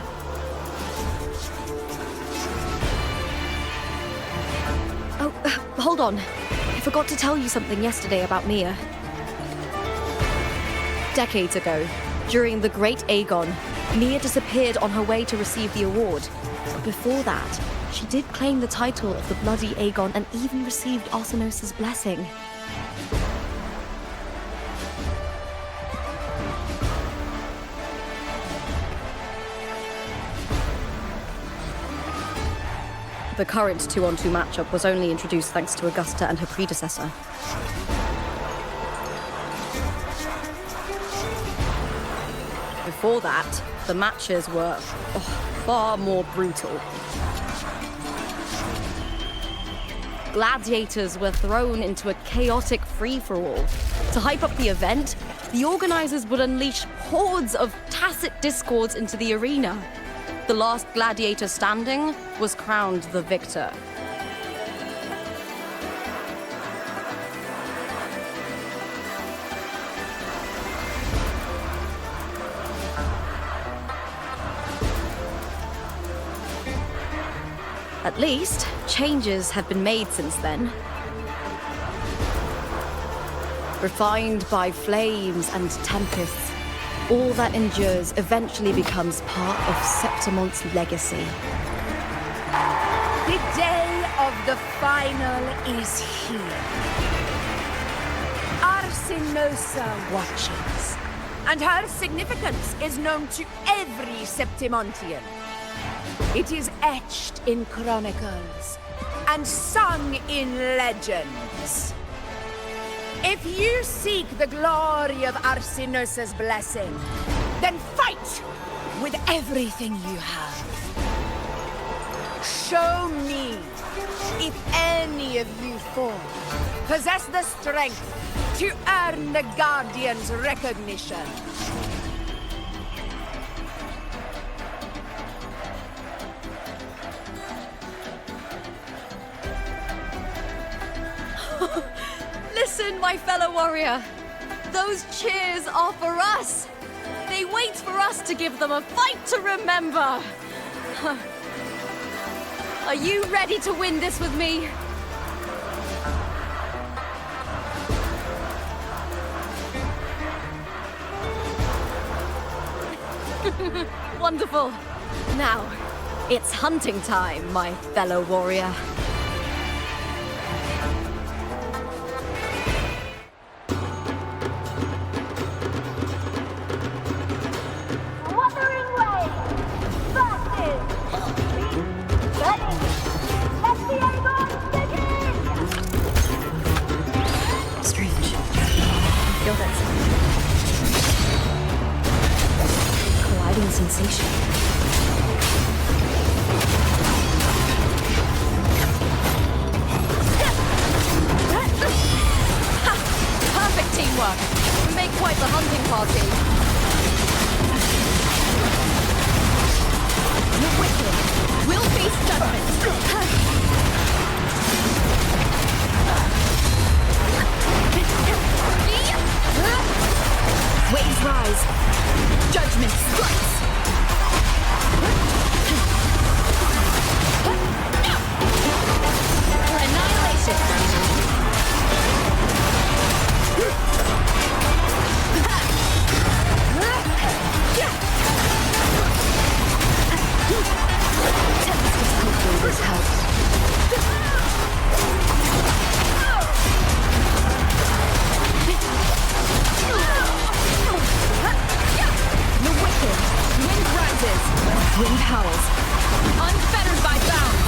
Hold on. I forgot to tell you something yesterday about Mia. Decades ago, during the Great Aegon, Mia disappeared on her way to receive the award. But before that, she did claim the title of the Bloody Aegon and even received Arsinosa's blessing. The current 2-on-2 matchup was only introduced thanks to Augusta and her predecessor. Before that, the matches were far more brutal. Gladiators were thrown into a chaotic free-for-all. To hype up the event, the organizers would unleash hordes of tacit discords into the arena. The last gladiator standing was crowned the victor. At least, changes have been made since then. Refined by flames and tempests, all that endures eventually becomes part of Septimont's legacy. The day of the final is here. Arsinosa watches, and her significance is known to every Septimontian. It is etched in chronicles and sung in legends. If you seek the glory of Arsinosa's blessing, then fight with everything you have. Show me if any of you four possess the strength to earn the Guardian's recognition. Listen, my fellow warrior. Those cheers are for us. They wait for us to give them a fight to remember. Are you ready to win this with me? Wonderful. Now, it's hunting time, my fellow warrior. Wuthering Waves versus Ready. Let the Aegon begin! Strange. I feel that colliding sensation. Perfect teamwork. We make quite the hunting party. The wicked will face judgment. Waves rise. Judgment strikes. Annihilation. Hopefully this helps. The wicked. Wind rises. Wind howls. Unfettered by bounds.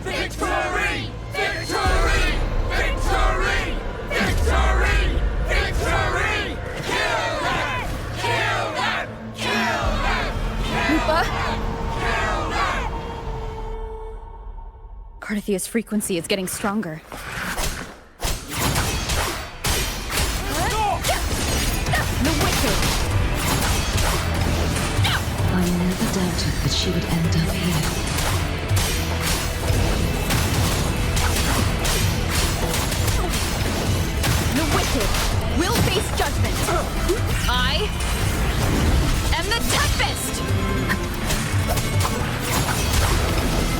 Victory! Victory! Victory! Victory! Victory! Kill them! Kill them! Kill them! Kill them! Cardathia's frequency is getting stronger. The wicked. I never doubted that she would end up here. The wicked will face judgment. I am the Tempest!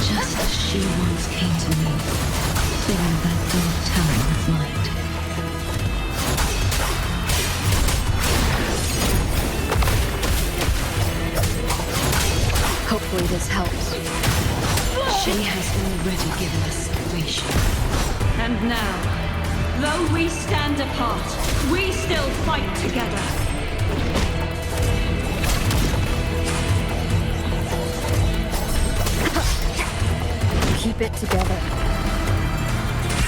Just as she once came to me, filling that dark tower with light. Hopefully this helps. She has already given us salvation. And now, though we stand apart, we still fight together. Keep it together.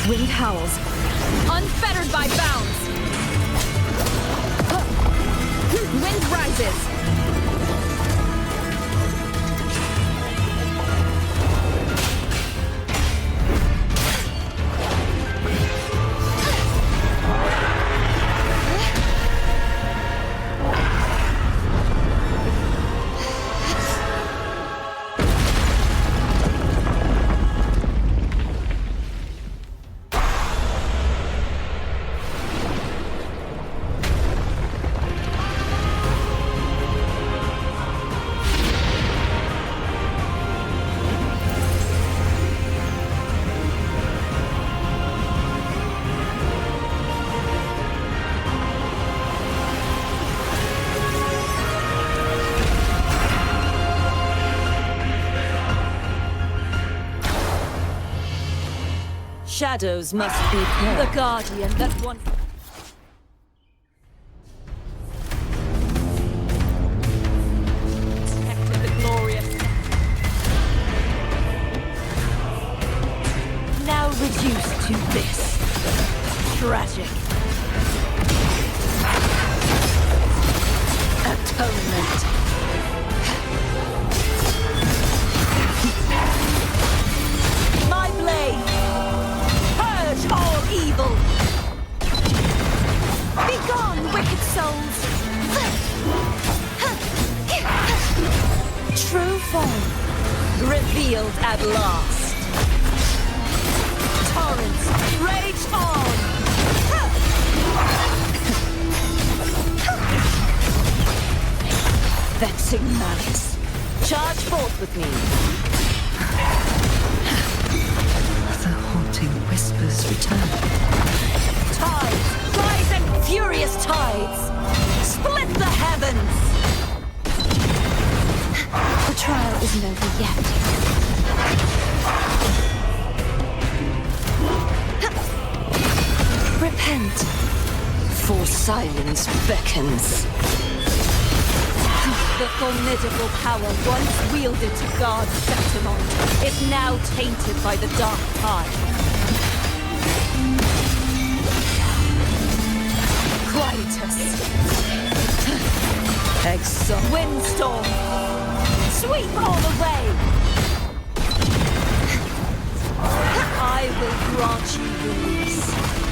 Wind howls. Unfettered by bounds. Wind rises. Shadows must be the guardian that one. Protected the glorious. Now reduced to this. Tragic. Atonement. My blade! Purge all evil! Be gone, wicked souls! at last. Torrents, rage on! Vexing malice. Charge forth with me. The haunting whispers return. Tides, rise and furious tides. Split the heavens. The trial isn't over yet. Repent. For silence beckons. The formidable power once wielded to guard Septimont is now tainted by the dark tide. Quietus. Exo. Windstorm. Sweep all away. I will grant you release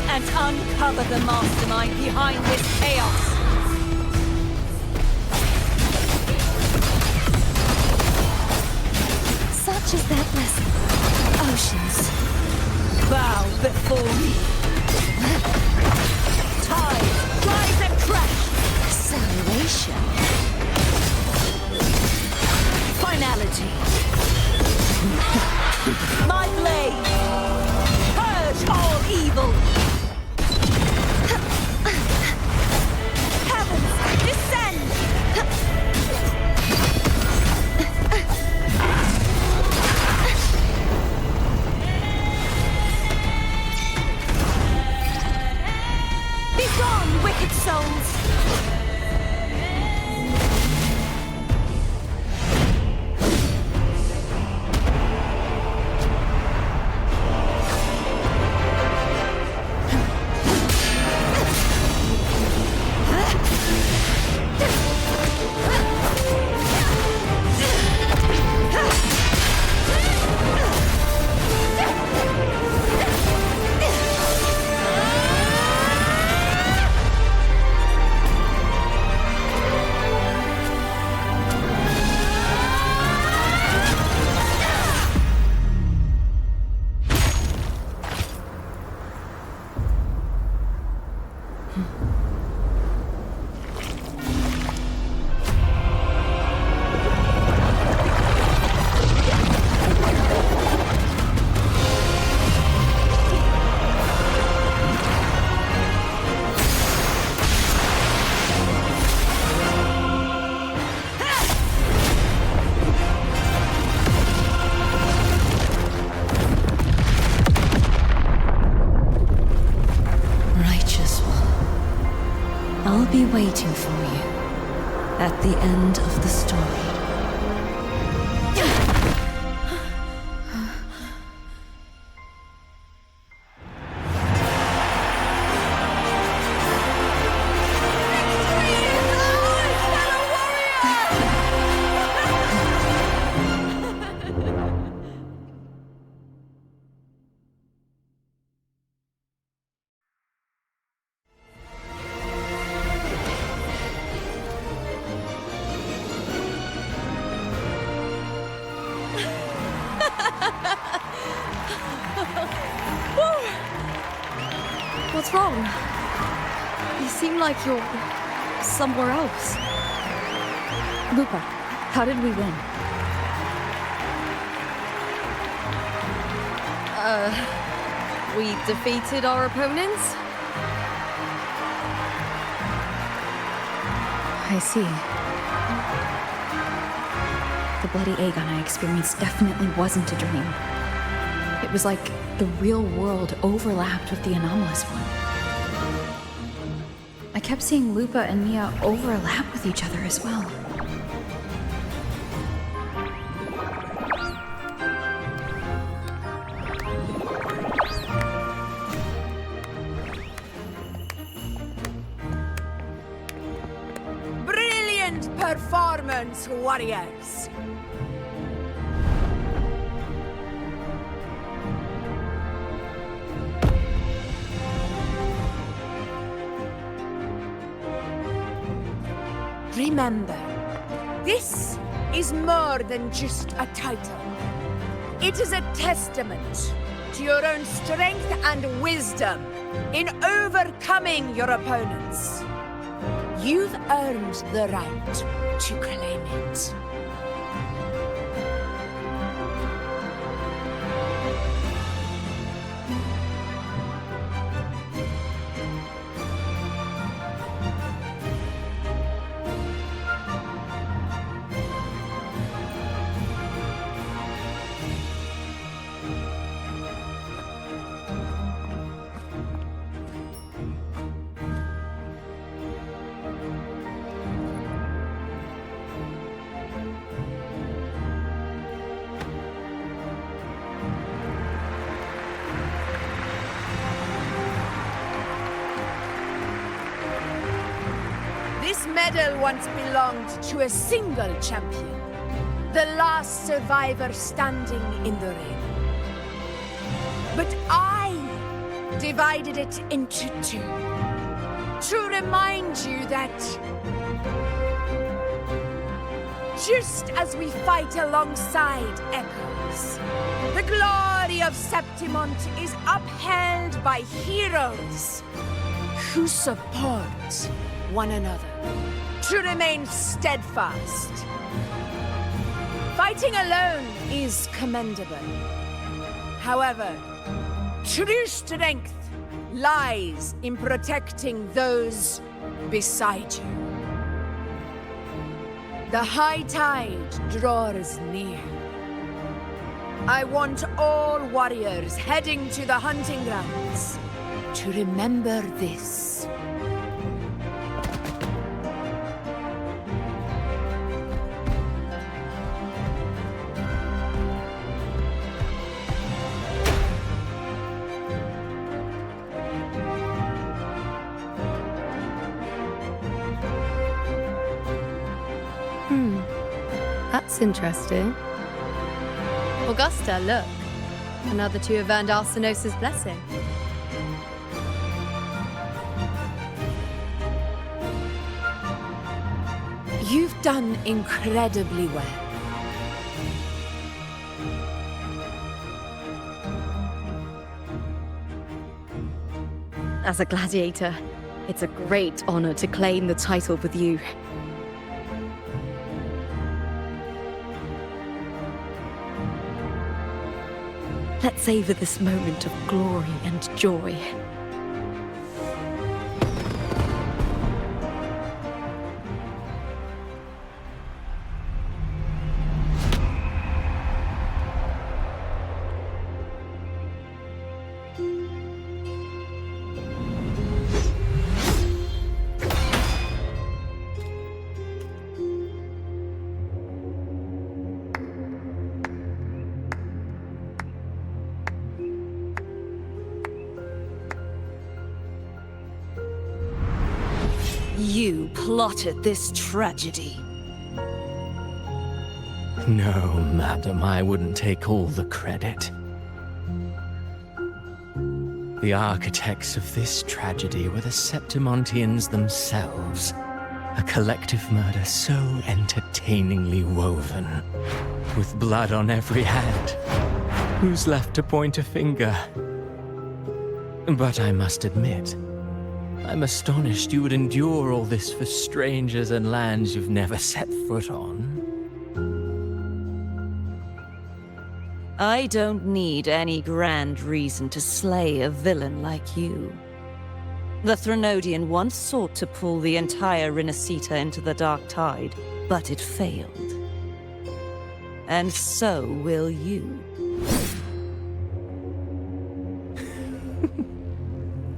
and uncover the mastermind behind this chaos. Such is their blessing. Oceans. Bow before me. Tides, rise and crash. Acceleration. Finality. My blade. Purge all evil. Heavens, descend. Begone, wicked souls! I'll be waiting for you at the end of the story. What's wrong? You seem like you're somewhere else. Lupa, how did we win? We defeated our opponents? I see. The bloody Aegon I experienced definitely wasn't a dream. It was like the real world overlapped with the anomalous one. I kept seeing Lupa and Mia overlap with each other as well. Brilliant performance, warriors! Remember, this is more than just a title. It is a testament to your own strength and wisdom in overcoming your opponents. You've earned the right to claim it. This medal once belonged to a single champion, the last survivor standing in the ring. But I divided it into two, to remind you that just as we fight alongside echoes, the glory of Septimont is upheld by heroes who support one another, to remain steadfast. Fighting alone is commendable. However, true strength lies in protecting those beside you. The high tide draws near. I want all warriors heading to the hunting grounds to remember this. That's interesting. Augusta, look. Another two have earned Arsenos's blessing. You've done incredibly well. As a gladiator, it's a great honor to claim the title with you. Let's savor this moment of glory and joy. You plotted this tragedy. No, madam, I wouldn't take all the credit. The architects of this tragedy were the Septimontians themselves. A collective murder so entertainingly woven, with blood on every hand. Who's left to point a finger? But I must admit, I'm astonished you would endure all this for strangers and lands you've never set foot on. I don't need any grand reason to slay a villain like you. The Threnodian once sought to pull the entire Rinascita into the Dark Tide, but it failed. And so will you.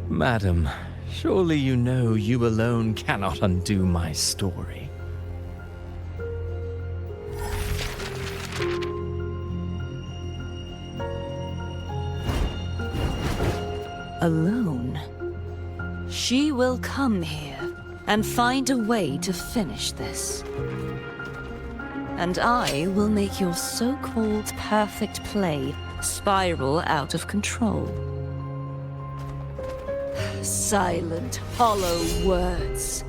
Madam, surely you know you alone cannot undo my story. Alone? She will come here and find a way to finish this. And I will make your so-called perfect play spiral out of control. Silent, hollow words.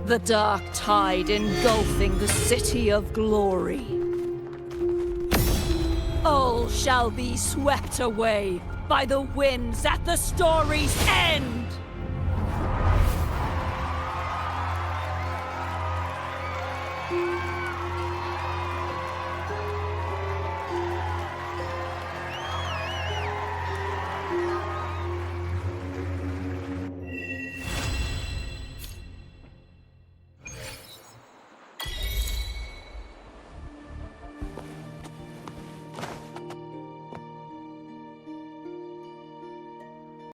The dark tide engulfing the city of glory. all shall be swept away by the winds at the story's end!